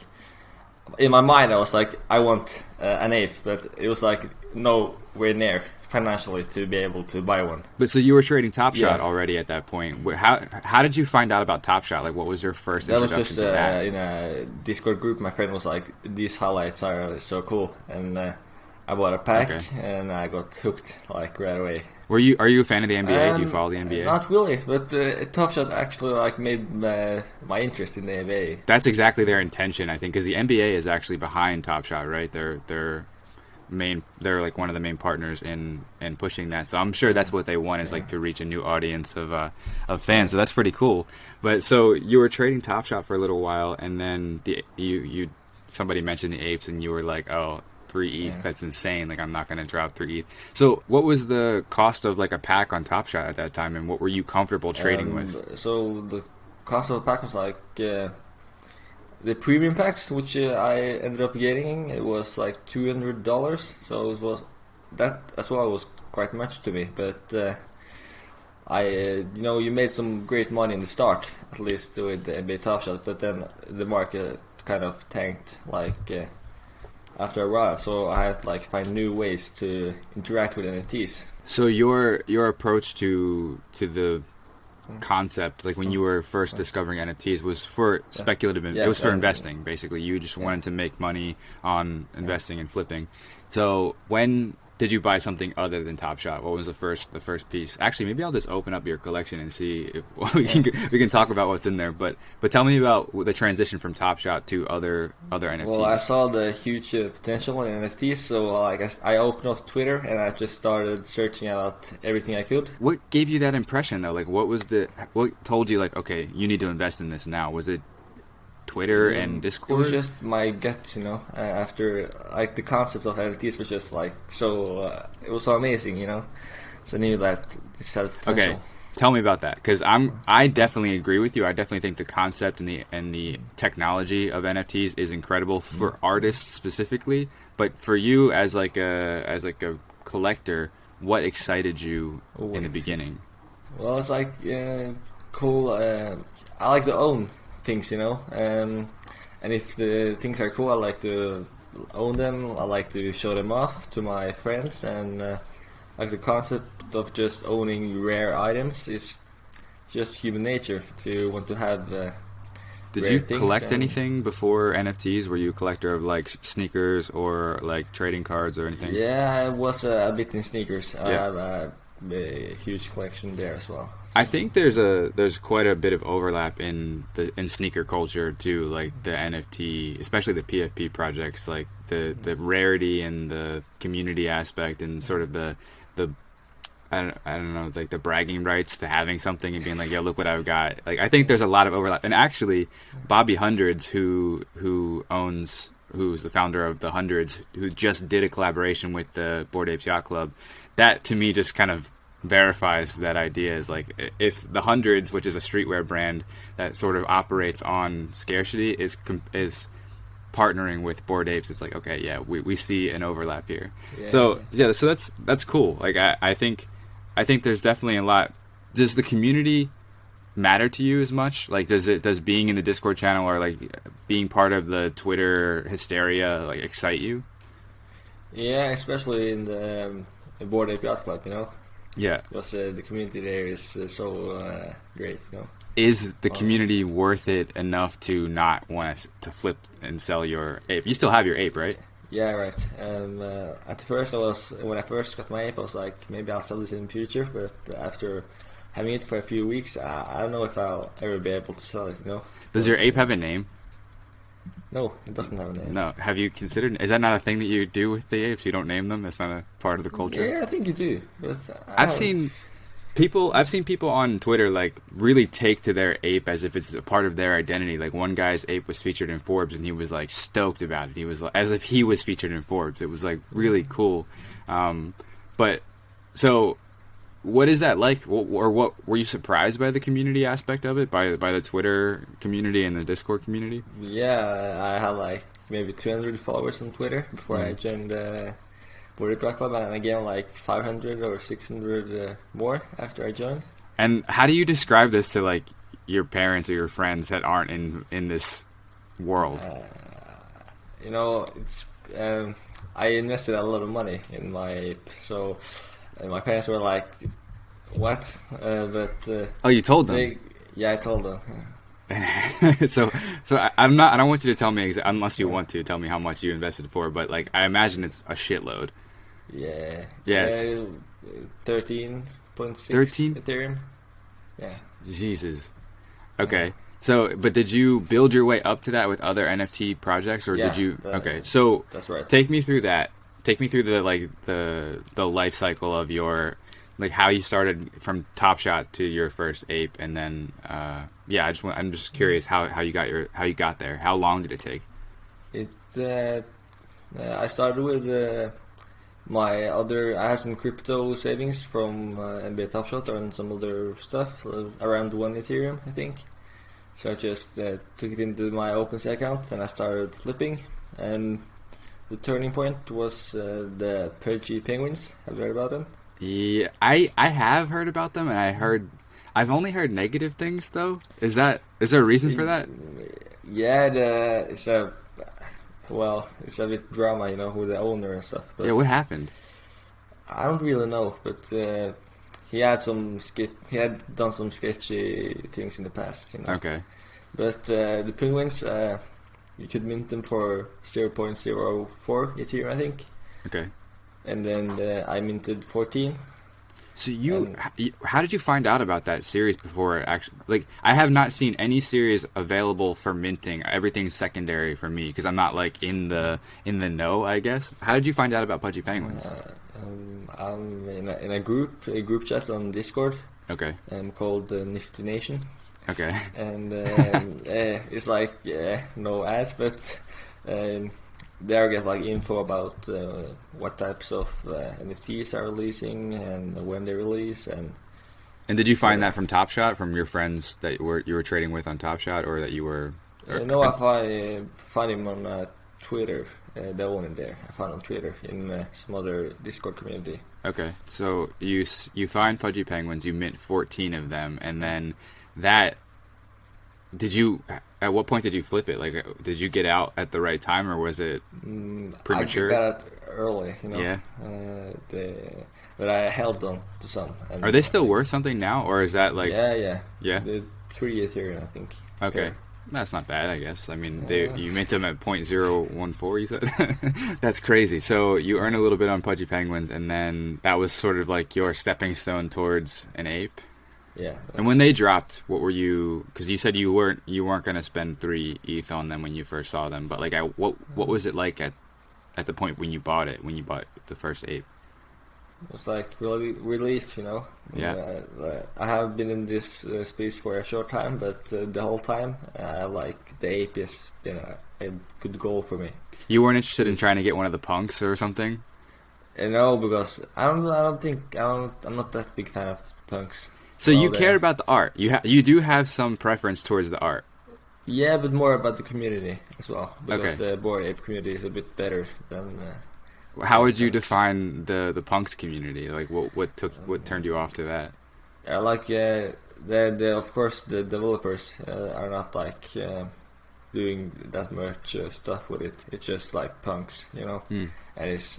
in my mind I was like, I want an ape, but it was like nowhere near financially to be able to buy one. But so you were trading Top Shot already at that point. How did you find out about Top Shot? Like, what was your first introduction was just to that? In a Discord group. My friend was like, "These highlights are so cool," and I bought a pack, and I got hooked like right away. Are you a fan of the NBA? Do you follow the NBA? Not really, but Top Shot actually like made my interest in the NBA. That's exactly their intention, I think, because the NBA is actually behind Top Shot, right? They're like one of the main partners in pushing that. So I'm sure that's what they want, is like to reach a new audience of fans. So that's pretty cool. But so you were trading Top Shot for a little while, and then somebody mentioned the apes, and you were like, "Oh, 3 ETH, that's insane. Like, I'm not going to drop 3 ETH. So what was the cost of like a pack on Top Shot at that time, and what were you comfortable trading with? So the cost of a pack was like the premium packs, which I ended up getting, it was like $200. So it was that as well was quite much to me, but you made some great money in the start, at least with the NBA Top Shot, but then the market kind of tanked like after a while, so I had to like find new ways to interact with NFTs. So your approach to the concept, like when you were first discovering NFTs, was for speculative. It was for investing, basically. You just wanted to make money on investing and flipping. So when did you buy something other than Top Shot? What was the first piece? Actually, maybe I'll just open up your collection and see if we can talk about what's in there. But tell me about the transition from Top Shot to other NFTs. Well, I saw the huge potential in NFTs, so I opened up Twitter and I just started searching about everything I could. What gave you that impression though? Like, what told you like, okay, you need to invest in this now? Was it Twitter and Discord? It was just my gut, after like the concept of NFTs was just like so it was so amazing, so I knew that this had potential. Okay, tell me about that, because I definitely agree with you. I definitely think the concept and the technology of NFTs is incredible for artists specifically, but for you as like a collector, what excited you in the beginning? Well, it's like cool. I like to own things, and if the things are cool, I like to own them. I like to show them off to my friends, and like the concept of just owning rare items is just human nature to want to have. Did you collect anything before NFTs? Were you a collector of like sneakers or like trading cards or anything? Yeah, I was a bit in sneakers. I have a huge collection there as well. I think there's quite a bit of overlap in sneaker culture too, like the NFT, especially the PFP projects, like the rarity and the community aspect and sort of the I don't know, like the bragging rights to having something and being like, yo, look what I've got. Like, I think there's a lot of overlap. And actually, Bobby Hundreds, who's the founder of the Hundreds, who just did a collaboration with the Bored Apes Yacht Club, that to me just kind of verifies that idea. Is like, if the Hundreds, which is a streetwear brand that sort of operates on scarcity, is partnering with Bored Apes, it's like, okay, yeah, we see an overlap here. So that's cool. Like, I think there's definitely a lot. Does the community matter to you as much? Like, does being in the Discord channel or like being part of the Twitter hysteria like excite you? Yeah, especially in the Bored Ape Yacht Club, Yeah, because the community there is so great, Is the community worth it enough to not want to flip and sell your ape? You still have your ape, right? Yeah, right. At first, when I first got my ape, I was like, maybe I'll sell this in the future. But after having it for a few weeks, I don't know if I'll ever be able to sell it. Does your ape have a name? No, it doesn't have a name. No. Have you considered? Is that not a thing that you do with the apes? You don't name them? That's not a part of the culture. Yeah, I think you do. But I've seen I've seen people on Twitter like really take to their ape as if it's a part of their identity. Like one guy's ape was featured in Forbes, and he was like stoked about it. He was like, as if he was featured in Forbes. It was like really cool. But so, what is that like? Or what were you surprised by the community aspect of it, by the Twitter community and the Discord community? Yeah, I had like maybe 200 followers on Twitter before I joined the Bored Apes Yacht Club, and I gained like 500 or 600 more after I joined. And how do you describe this to like your parents or your friends that aren't in this world? You know, it's I invested a lot of money in my ape, so my parents were like, "What?" Oh, you told them? Yeah, I told them. so I'm not. I don't want you to tell me unless you want to tell me how much you invested for. But like, I imagine it's a shitload. Yeah. Yes. 13.6 Ethereum. Yeah. Jesus. Okay. So, but did you build your way up to that with other NFT projects, or did you? Okay. So that's right. Take me through that. Take me through the life cycle of your, like how you started from Top Shot to your first ape, and then I'm just curious how you got there. How long did it take? I started with I had some crypto savings from NBA Top Shot and some other stuff, around 1 Ethereum, I think. So I just took it into my OpenSea account and I started flipping. And the turning point was the pudgy penguins. Have you heard about them? Yeah, I have heard about them, and I've only heard negative things though. Is there a reason for that? Yeah, it's a bit drama, you know, with the owner and stuff. But yeah, what happened? I don't really know, but he had done some sketchy things in the past, you know. Okay. But the penguins, you could mint them for 0.04 Ethereum, I think. Okay. And then I minted 14. So how did you find out about that series before it actually? Like, I have not seen any series available for minting. Everything's secondary for me because I'm not like in the know, I guess. How did you find out about Pudgy Penguins? I'm in a group chat on Discord. Okay. Called Nifty Nation. Okay. And it's like no ads, but there I get like info about what types of NFTs are releasing and when they release. And did you find that from Top Shot, from your friends that you were trading with on Top Shot, or that you were? No, I find him on Twitter. The one in there I found on Twitter in some other Discord community. Okay, so you find Pudgy Penguins, you mint 14 of them, and then that. At what point did you flip it? Like, did you get out at the right time, or was it premature? I got it early, you know. Yeah. But I held on to some. And are they still worth something now, or is that like? Yeah. Yeah. The 3 Ethereum, I think. Okay. Yeah. That's not bad, I guess. I mean, you mint them at 0.014, you said? That's crazy. So you earn a little bit on Pudgy Penguins, and then that was sort of like your stepping stone towards an ape? Yeah. And when they dropped, what were you? Because you said you weren't going to spend 3 ETH on them when you first saw them. But like, what was it like at the point when you bought it? When you bought the first ape? It was like really relief, you know. Yeah. I have been in this space for a short time, but the whole time, like the ape has been a good goal for me. You weren't interested in trying to get one of the punks or something? No, because I'm not that big fan of punks. So you care about the art. You do have some preference towards the art. Yeah, but more about the community as well, because Okay. the Bored Ape community is a bit better than. How would you define the punks community? Like, what turned you off to that? Like the of course the developers are not like doing that much stuff with it. It's just like punks, you know. And it's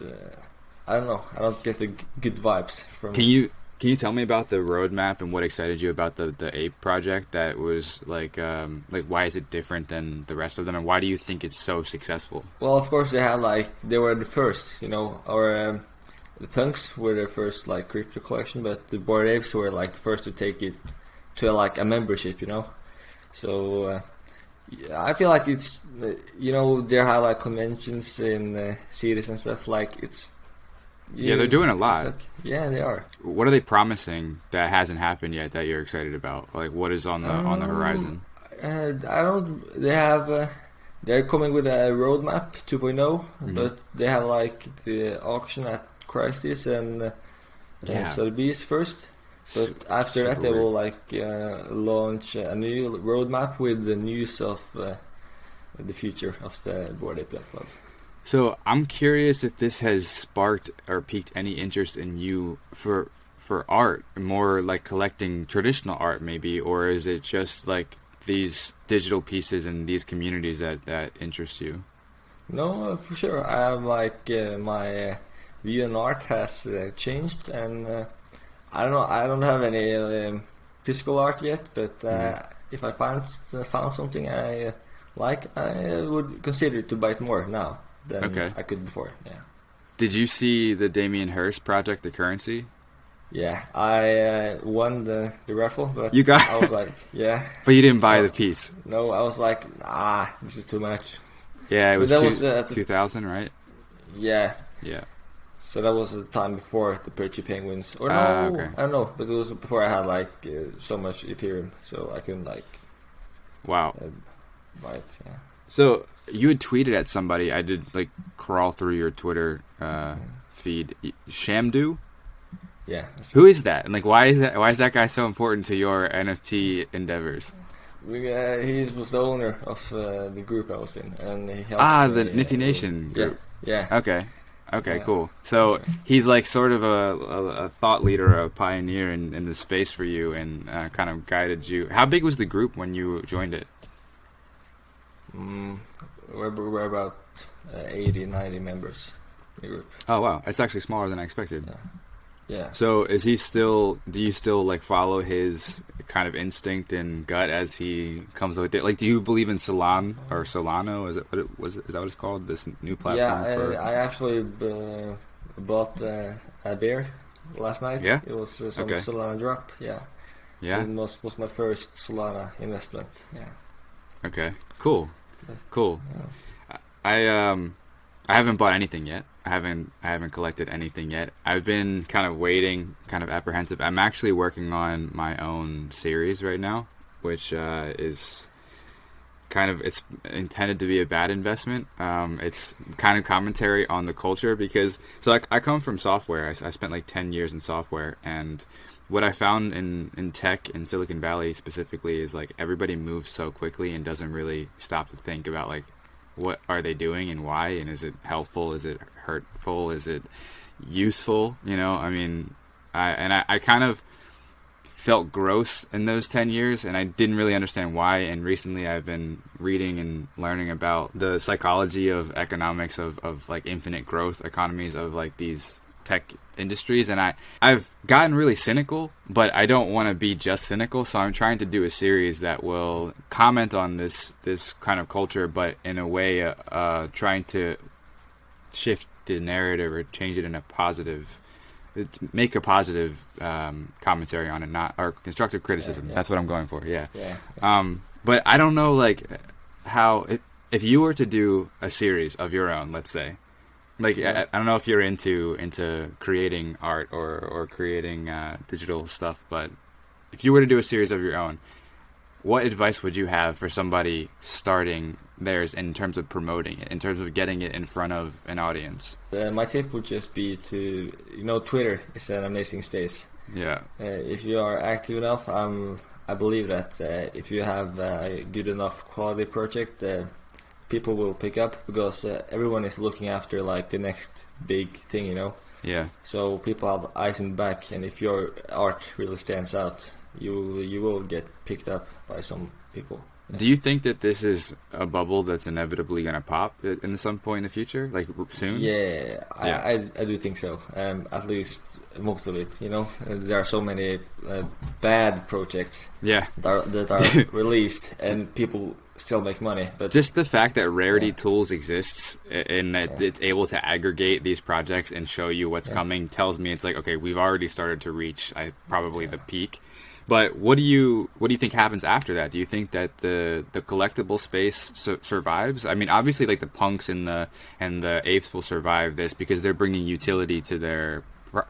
I don't know. I don't get the good vibes from. Can you tell me about the roadmap and what excited you about the ape project? That was like why is it different than the rest of them, and why do you think it's so successful? Well, of course they were the first, you know. Or the punks were the first like crypto collection, but the Bored Apes were like the first to take it to like a membership, you know. So I feel like it's you know, there are like conventions in cities and stuff. Like Yeah, they're doing a lot. Yeah, they are. What are they promising that hasn't happened yet that you're excited about? Like, what is on the horizon? I don't. They have. They're coming with a roadmap 2.0, but they have like the auction at Crisis and Sotheby's first. But after that, they will like launch a new roadmap with the news of the future of the Bored Apes Yacht Club. So I'm curious if this has sparked or piqued any interest in you for art, more like collecting traditional art maybe, or is it just like these digital pieces and these communities that interest you? No, for sure. I have like my view on art has changed, and I don't know. I don't have any physical art yet, but if I found something I like, I would consider to buy it more now than I could before. Yeah. Did you see the Damien Hirst project, The Currency? Yeah, I won the raffle, but you got I was like, yeah. But you didn't buy the piece. No, I was like, this is too much. Yeah, it was 2000, right? Yeah. Yeah. So that was the time before the Perchy Penguins. Or no, I don't know, but it was before I had like so much Ethereum, so I couldn't like. Wow. Buy it. Yeah. So you had tweeted at somebody. I did like crawl through your Twitter feed. Shamdu. Yeah. Who is that? And like, why is that guy so important to your NFT endeavors? He was the owner of the group I was in, and he helped the me, Nifty Nation group. Yeah. Okay, cool. So he's like sort of a thought leader, a pioneer in the space for you, and kind of guided you. How big was the group when you joined it? We're about 80, 90 members in the group. Oh wow, it's actually smaller than I expected. Yeah. So is he still? Do you still like follow his kind of instinct and gut as he comes with it? Like, do you believe in Solana or Solano? Is that what it's called? This new platform. Yeah, I actually bought a beer last night. Yeah. It was some Solana drop. Yeah. Yeah. So it was my first Solana investment. Yeah. Okay. Cool. Yeah. I haven't bought anything yet. I haven't collected anything yet. I've been kind of waiting, kind of apprehensive. I'm actually working on my own series right now, which is it's intended to be a bad investment. It's kind of commentary on the culture because I come from software. I spent like 10 years in software, and what I found in tech in Silicon Valley specifically is like everybody moves so quickly and doesn't really stop to think about like what are they doing and why, and is it helpful, is it hurtful, is it useful? You know, I mean, I kind of felt gross in those 10 years, and I didn't really understand why. And recently I've been reading and learning about the psychology of economics of like infinite growth economies of like these tech industries, and I've gotten really cynical, but I don't want to be just cynical, so I'm trying to do a series that will comment on this kind of culture, but in a way trying to shift the narrative or change it in a positive, make a positive commentary on it, not or constructive criticism. That's what I'm going for. But I don't know like how if you were to do a series of your own, let's say. Like I don't know if you're into creating art or creating digital stuff, but if you were to do a series of your own, what advice would you have for somebody starting theirs in terms of promoting it, in terms of getting it in front of an audience? My tip would just be to, Twitter is an amazing space. Yeah. If you are active enough, I believe that if you have a good enough quality project, people will pick up because everyone is looking after like the next big thing, Yeah. So people have eyes in the back, and if your art really stands out, you will get picked up by some people. Yeah. Do you think that this is a bubble that's inevitably going to pop in some point in the future, like soon? Yeah. I do think so. At least most of it. There are so many bad projects. Yeah. that are released, and people still make money, but just the fact that Rarity Tools exists and that it's able to aggregate these projects and show you what's coming tells me it's like, okay, we've already started to reach probably the peak. But what do you think happens after that? Do you think that the collectible space survives? I mean, obviously, like the punks and the apes will survive this because they're bringing utility to their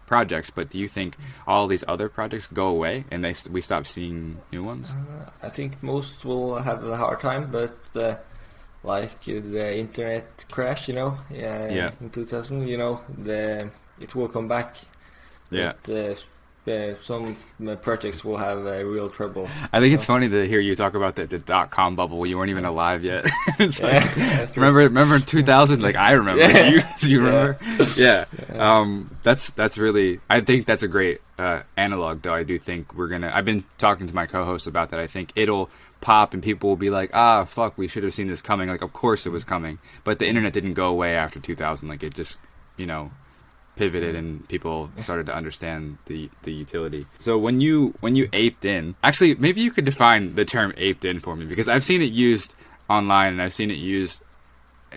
projects. But do you think all these other projects go away and we stop seeing new ones? I think most will have a hard time, but like the internet crash, in 2000, it will come back. Yeah. But, some projects will have real trouble. I think it's funny to hear you talk about the .com bubble. You weren't even alive yet. It's like, remember in 2000? Like I remember. Yeah. Do you remember? Yeah. That's really. I think that's a great analog. Though I do think I've been talking to my co-host about that. I think it'll pop and people will be like, fuck, we should have seen this coming. Like of course it was coming, but the internet didn't go away after 2000. Like it just pivoted and people started to understand the utility. So when you aped in, actually maybe you could define the term aped in for me, because I've seen it used online and I've seen it used.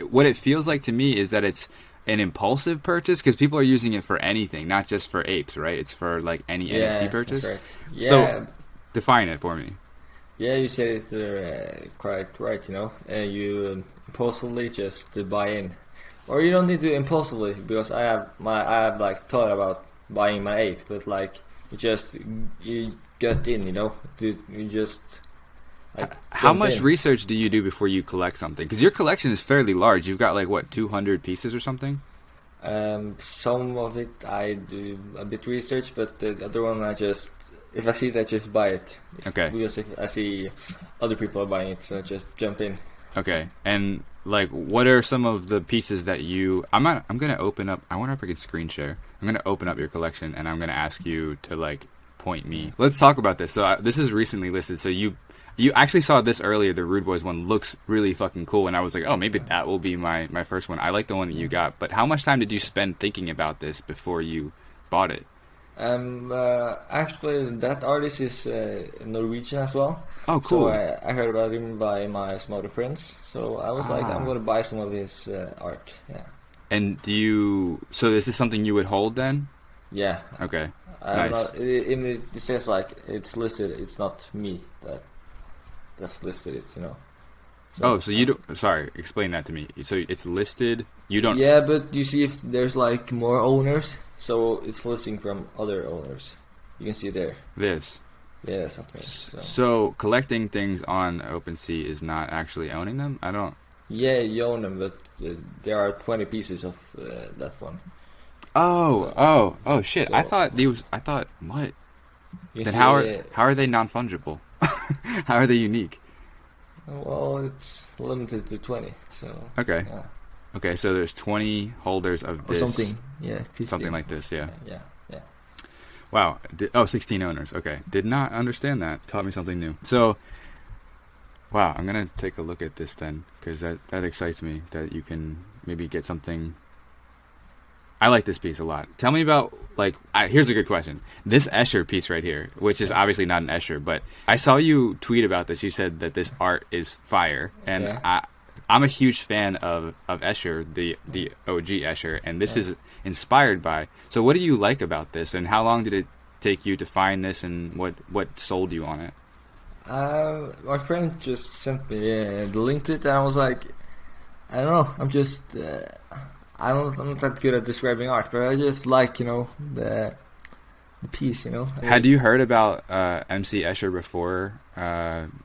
What it feels like to me is that it's an impulsive purchase because people are using it for anything, not just for apes, right? It's for like any NFT purchase. That's right. Yeah. So define it for me. Yeah, you said it quite right. You impulsively just buy in. Or you don't need to impulsively, because I have like thought about buying my ape, but like you get in, you just like. How much research do you do before you collect something? Because your collection is fairly large. You've got like what 200 pieces or something. Some of it I do a bit research, but the other one if I see it, I just buy it. Okay. Because if I see other people are buying it, so I just jump in. Okay, and like, what are some of the pieces that I'm gonna open up. I wonder if I can screen share. I'm gonna open up your collection, and I'm gonna ask you to like point me. Let's talk about this. So this is recently listed. So you actually saw this earlier. The Rude Boys one looks really fucking cool, and I was like, oh, maybe that will be my first one. I like the one that you got. But how much time did you spend thinking about this before you bought it? Actually, that artist is Norwegian as well. Oh, cool. So I heard about him by some other friends. So I was like, I'm going to buy some of his art. Yeah. And so this is something you would hold then? Yeah. Okay. Nice. It says like it's listed. It's not me that's listed it. So, so you don't. Sorry, explain that to me. So it's listed. You don't. Yeah, but you see if there's like more owners. So it's listing from other owners. You can see there. This. Yeah, that's not me. So collecting things on OpenSea is not actually owning them? I don't... Yeah, you own them, but there are 20 pieces of that one. Oh, shit. So, I thought, what? Then how are they non-fungible? How are they unique? Well, it's limited to 20, so... Okay. Yeah. Okay, so there's 20 holders of this. Or something, yeah. 15. Something like this, yeah. Yeah. Wow. 16 owners. Okay. Did not understand that. Taught me something new. So, wow, I'm going to take a look at this then, because that excites me, that you can maybe get something. I like this piece a lot. Tell me about, here's a good question. This Escher piece right here, which is obviously not an Escher, but I saw you tweet about this. You said that this art is fire, and I'm a huge fan of Escher, the OG Escher, and this is inspired by. So what do you like about this, and how long did it take you to find this, and what sold you on it? My friend just sent me the link to it, and I was like, I don't know, I'm just, I'm not that good at describing art, but I just like, the piece, Had you heard about MC Escher before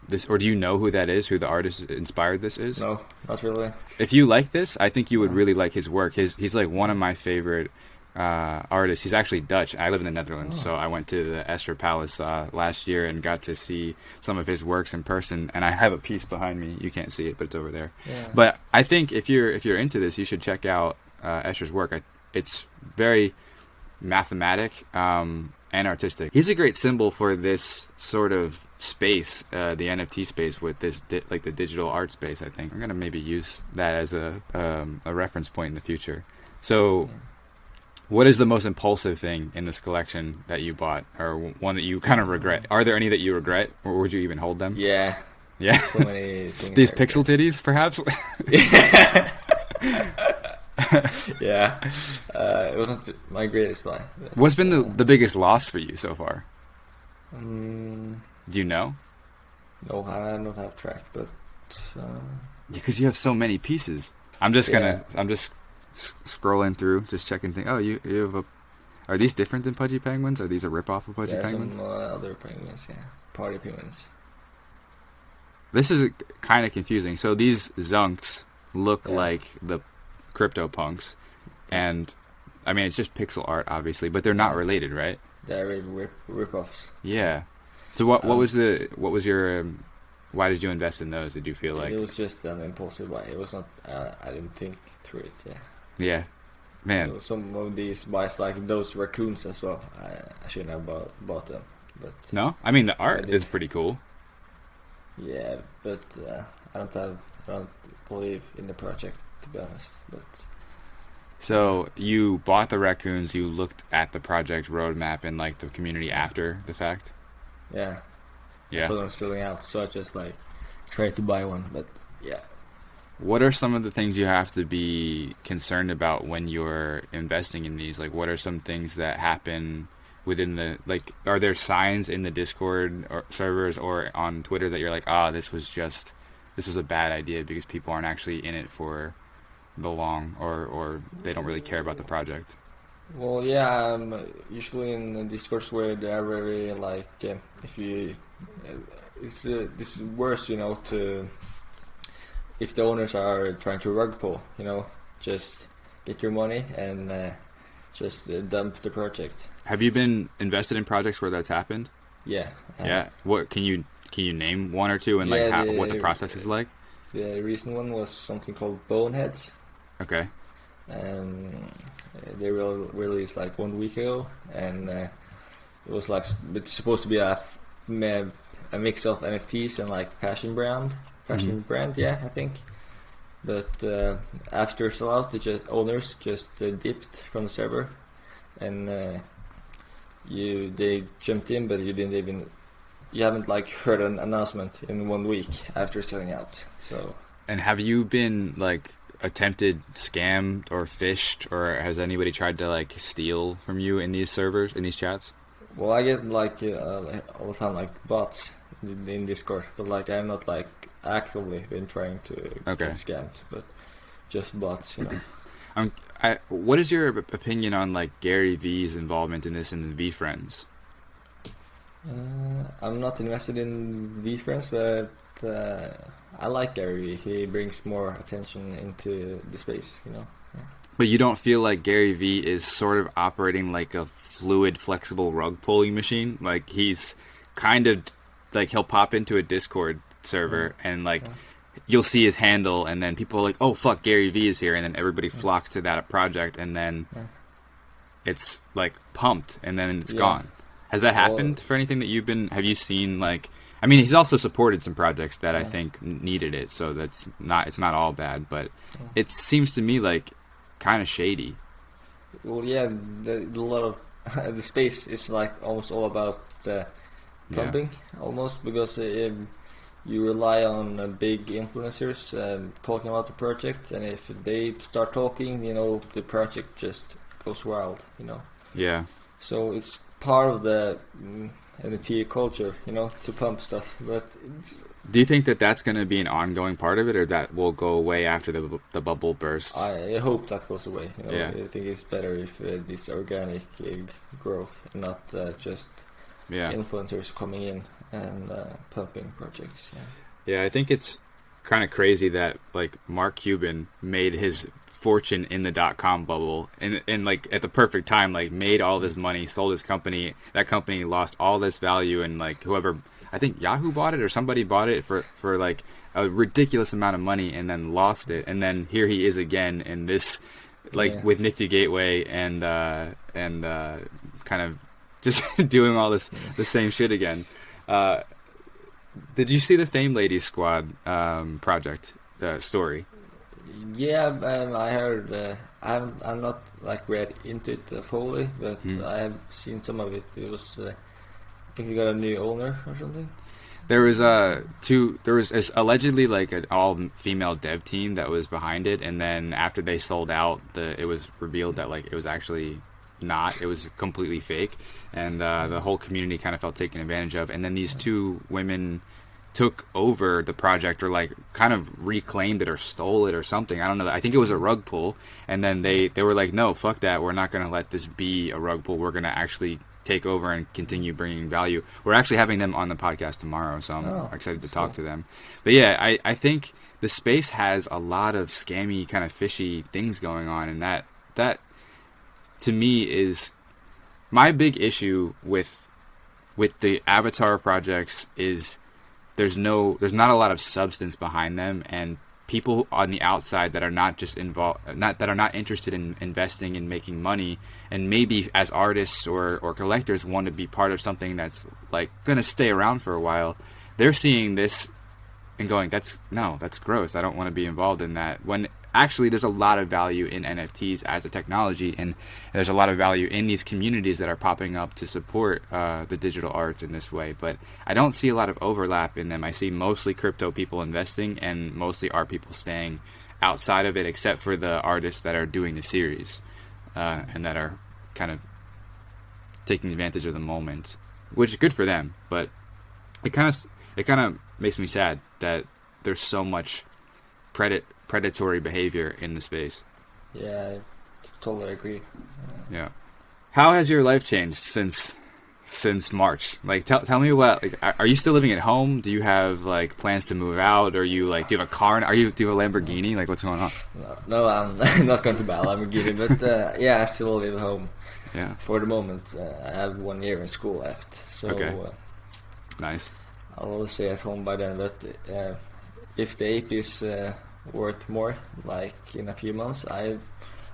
this, or do you know who that is, who the artist inspired this is? No, not really. If you like this, I think you would really like his work. He's like one of my favorite artists. He's actually Dutch. I live in the Netherlands, so I went to the Escher Palace last year and got to see some of his works in person, and I have a piece behind me. You can't see it, but it's over there. Yeah. But I think if you're into this, you should check out Escher's work. It's very mathematic and artistic. He's a great symbol for this sort of space, the NFT space, with this the digital art space. I think I'm gonna maybe use that as a reference point in the future. So, what is the most impulsive thing in this collection that you bought, or one that you kind of regret? Are there any that you regret, or would you even hold them? Yeah. So many things. These pixel titties, perhaps. Yeah, it wasn't my greatest buy. What's been the biggest loss for you so far? Do you know? No, I don't have track, but Because you have so many pieces. I'm just scrolling through, just checking things. Oh, you have a. Are these different than Pudgy Penguins? Are these a ripoff of Pudgy Penguins? Some other penguins, yeah. Party penguins. This is kind of confusing. So these Zunks look like the CryptoPunks, and I mean it's just pixel art, obviously, but they're not related, right? They're rip-offs. Yeah. So what was your why did you invest in those? Did you feel like it was just an impulsive buy? It was not. I didn't think through it. Yeah. Yeah. Man. So some of these buys, like those raccoons as well, I shouldn't have bought them. But no, I mean the art is pretty cool. Yeah, but I don't believe in the project, to be honest. But so you bought the raccoons. You looked at the project roadmap and like the community after the fact. Yeah. Yeah. So I'm selling out, so I just like tried to buy one, but yeah. What are some of the things you have to be concerned about when you're investing in these? Like, what are some things that happen within the, like, are there signs in the Discord or servers or on Twitter that you're like, this was a bad idea because people aren't actually in it for the long, or they don't really care about the project? Well, yeah, usually in the Discords where they are very, like, if you, this is worse, if the owners are trying to rug pull, just get your money and just dump the project. Have you been invested in projects where that's happened? Yeah. Yeah. What can you name one or two and what the process is like? The recent one was something called Boneheads. Okay. They released like 1 week ago, and it was like it's supposed to be a mix of NFTs and like fashion brand, yeah, I think. But after sellout, the owners just dipped from the server, and they jumped in, but you haven't like heard an announcement in 1 week after selling out. So. And have you been like attempted scammed or phished, or has anybody tried to like steal from you in these servers, in these chats? Well, I get like all the time like bots in Discord, but like I'm not like actively been trying to get scammed, but just bots, What is your opinion on like Gary V's involvement in this and the VFriends? I'm not invested in VFriends, but I like Gary V. He brings more attention into the space, Yeah. But you don't feel like Gary V is sort of operating like a fluid, flexible rug pulling machine? Like he's kind of like he'll pop into a Discord server and like you'll see his handle, and then people are like, "Oh fuck, Gary V is here," and then everybody flocks to that project, and then it's like pumped, and then it's gone. Has that happened for anything that you've been? Have you seen like? I mean, he's also supported some projects that I think needed it, so it's not all bad, but it seems to me like kind of shady. Well, yeah, a lot of the space is like almost all about the pumping, almost, because you rely on big influencers talking about the project, and if they start talking, the project just goes wild, Yeah. So it's part of the NFT culture, to pump stuff. But do you think that that's going to be an ongoing part of it, or that will go away after the bubble bursts? I hope that goes away. I think it's better if this organic growth, and not just influencers coming in and pumping projects. Yeah, I think it's kind of crazy that like Mark Cuban made his fortune in the .com bubble and like at the perfect time, like made all this money, sold his company. That company lost all this value, and like whoever, I think Yahoo bought it or somebody bought it for like a ridiculous amount of money, and then lost it. And then here he is again in this like with Nifty Gateway and kind of just doing all this the same shit again. Did you see the Fame Ladies Squad project story? Yeah, I heard. I'm not like read into it fully, but I have seen some of it. It was, I think they got a new owner or something. There was allegedly like an all-female dev team that was behind it, and then after they sold out, it was revealed that like it was actually not. It was completely fake, and the whole community kind of felt taken advantage of. And then these two women took over the project, or like kind of reclaimed it or stole it or something. I don't know. I think it was a rug pull, and then they were like, no, fuck that. We're not going to let this be a rug pull. We're going to actually take over and continue bringing value. We're actually having them on the podcast tomorrow, so I'm excited to talk to them. But yeah, I think the space has a lot of scammy, kind of fishy things going on, and that to me is my big issue with the avatar projects is there's not a lot of substance behind them, and people on the outside that are not just not interested in investing and making money, and maybe as artists or collectors want to be part of something that's like going to stay around for a while, they're seeing this and going, that's gross. I don't want to be involved in that. When actually there's a lot of value in NFTs as a technology, and there's a lot of value in these communities that are popping up to support the digital arts in this way. But I don't see a lot of overlap in them. I see mostly crypto people investing and mostly art people staying outside of it, except for the artists that are doing the series and that are kind of taking advantage of the moment, which is good for them. But it kind of makes me sad that there's so much predatory behavior in the space. Yeah, I totally agree. Yeah. How has your life changed since March? Like, tell me what. Like, are you still living at home? Do you have like plans to move out? Are you like, do you have a car? Do you have a Lamborghini? Like, what's going on? No, I'm not going to buy a Lamborghini, but yeah, I still live at home. Yeah. For the moment, I have 1 year in school left, so okay. Nice. I'll stay at home by then. But if the ape is worth more, like in a few months,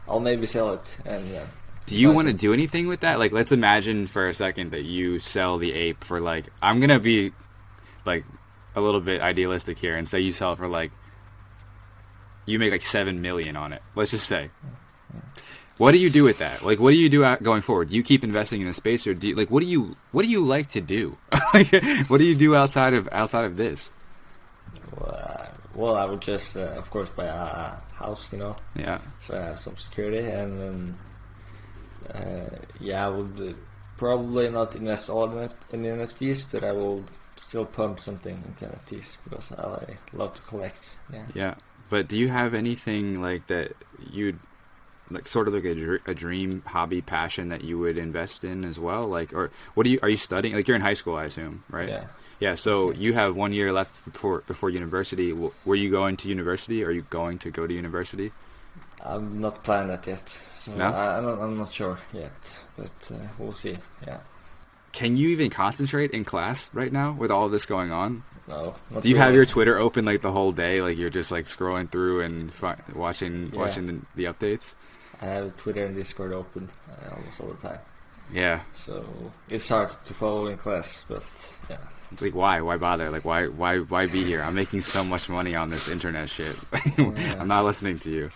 I'll maybe sell it. And do you want to do anything with that? Like, let's imagine for a second that you sell the ape for like, I'm gonna be like a little bit idealistic here and say you sell it for like, you make like 7 million on it. Let's just say. What do you do with that? Like, what do you do going forward? Do you keep investing in the space, or do you, like, what do you like to do? Like, what do you do outside of this? Well, I would just, of course, buy a house, you know. Yeah. So I have some security, and yeah, I would probably not invest all in NFTs, but I will still pump something into NFTs because I love to collect. Yeah. Yeah, but do you have anything like that you'd like sort of like a dream hobby passion that you would invest in as well? Like, or are you studying? Like, you're in high school, I assume, right? Yeah. Yeah, so you have 1 year left before university. Were you going to university? Are you going to go to university? I'm not planning that yet. So no? I'm not sure yet, but we'll see. Yeah. Can you even concentrate in class right now with all this going on? No. Do you have your Twitter open like the whole day? Like, you're just like scrolling through and watching the updates? I have Twitter and Discord open almost all the time. Yeah. So it's hard to follow in class, but yeah. Like, why bother? Like, why be here? I'm making so much money on this internet shit. I'm not listening to you.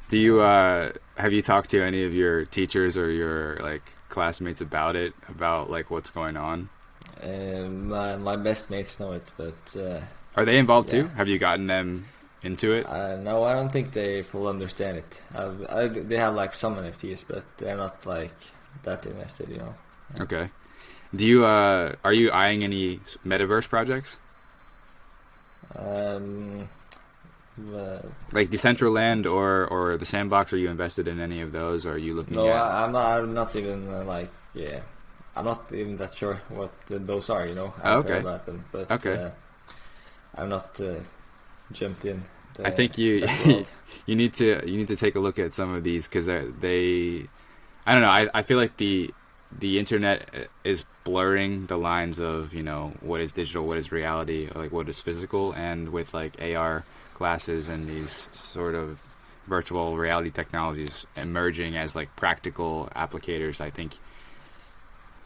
Do you have you talked to any of your teachers or your like classmates about it, about like what's going on? My best mates know it, but are they involved too? Have you gotten them into it? No, I don't think they fully understand it. They have like some NFTs, but they're not like that invested, you know. Okay. Do you are you eyeing any metaverse projects? Like Decentraland or the Sandbox? Are you invested in any of those? Or are you looking? No, at... I'm not even I'm not even that sure what those are. You know, I've heard about them, but I'm not jumped in. I think you you need to take a look at some of these because they I don't know. I feel like the internet is blurring the lines of, you know, what is digital, what is reality, like what is physical, and with like AR glasses and these sort of virtual reality technologies emerging as like practical applicators, I think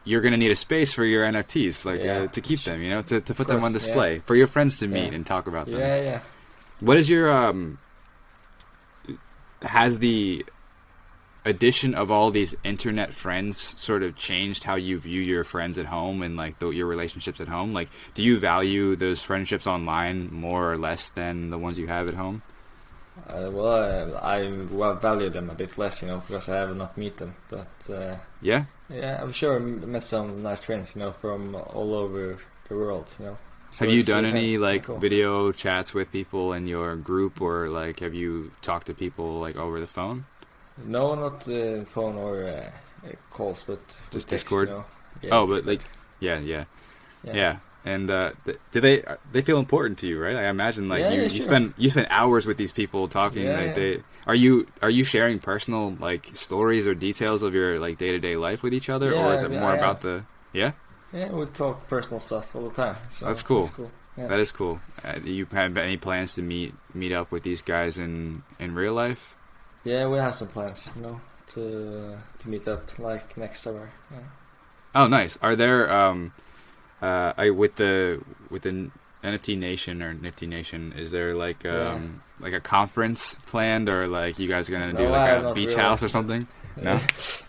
you're going to need a space for your NFTs, like to keep them, you know, to put them on display for your friends to meet and talk about them. Yeah. What is your has the addition of all these internet friends sort of changed how you view your friends at home and like your relationships at home? Like, do you value those friendships online more or less than the ones you have at home? I value them a bit less, because I have not met them. But Yeah. yeah, I'm sure I met some nice friends, from all over the world, So Have you it's, done any like cool. video chats with people in your group, or like have you talked to people like over the phone? No, not phone or calls, but Just text, Discord? Yeah, Oh, but Discord. like, yeah. And do they feel important to you, right? I imagine like Yeah, you sure. spend hours with these people talking. Yeah, like yeah. are you sharing personal like stories or details of your like day-to-day life with each other, or Yeah, is it yeah, more I about am. the yeah? Yeah, we talk personal stuff all the time. So That's cool. It's cool. Yeah. That is cool. Do you have any plans to meet up with these guys in real life? Yeah, we have some plans, to meet up like next summer. Yeah. Oh, nice. Are there with the NFT Nation or Nifty Nation? Is there like like a conference planned, or like you guys are gonna do No, like a not beach really. house or something? No.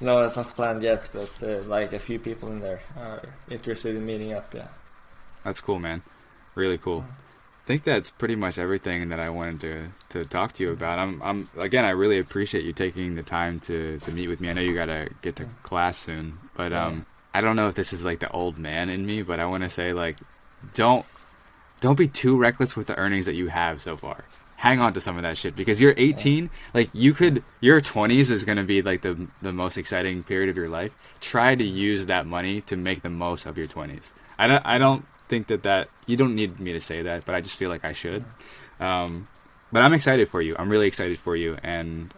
No, that's not planned yet, but like a few people in there are interested in meeting up. Yeah. That's cool, man. Really cool. I think that's pretty much everything that I wanted to talk to you about. I'm again, I really appreciate you taking the time to meet with me. I know you gotta get to class soon, but I don't know if this is like the old man in me, but I want to say like, don't be too reckless with the earnings that you have so far. Hang on to some of that shit, because you're 18. Like your 20s is gonna be like the most exciting period of your life. Try to use that money to make the most of your 20s. I don't think that you don't need me to say that, but I just feel like I should. But I'm excited for you. I'm really excited for you, and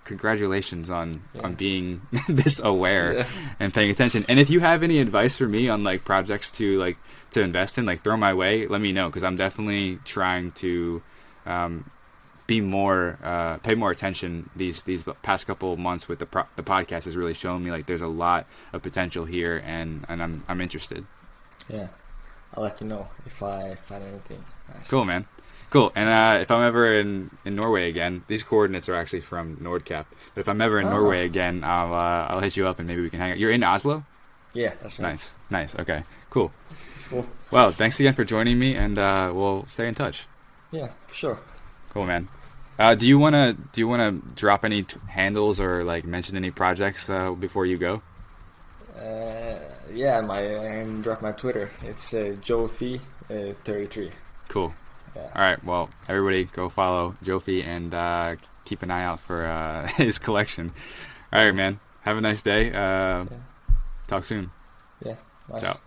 congratulations on being this aware and paying attention. And if you have any advice for me on like projects to invest in, like throw my way, let me know, because I'm definitely trying to be more pay more attention these past couple of months. With the podcast has really shown me like there's a lot of potential here, and I'm interested. Yeah, I'll let you know if I find anything nice. Cool, man. Cool. And if I'm ever in Norway again, these coordinates are actually from Nordcap. But if I'm ever in Norway again, I'll hit you up and maybe we can hang out. You're in Oslo? Yeah, that's right. Nice. Okay. Cool. It's cool. Well, thanks again for joining me, and we'll stay in touch. Yeah, for sure. Cool, man. Do you wanna drop any handles or like mention any projects before you go? Yeah, I drop my Twitter. It's Jofi33. Cool. Yeah. All right. Well, everybody go follow Jofi and keep an eye out for his collection. All right, man. Have a nice day. Talk soon. Yeah. Nice. Ciao.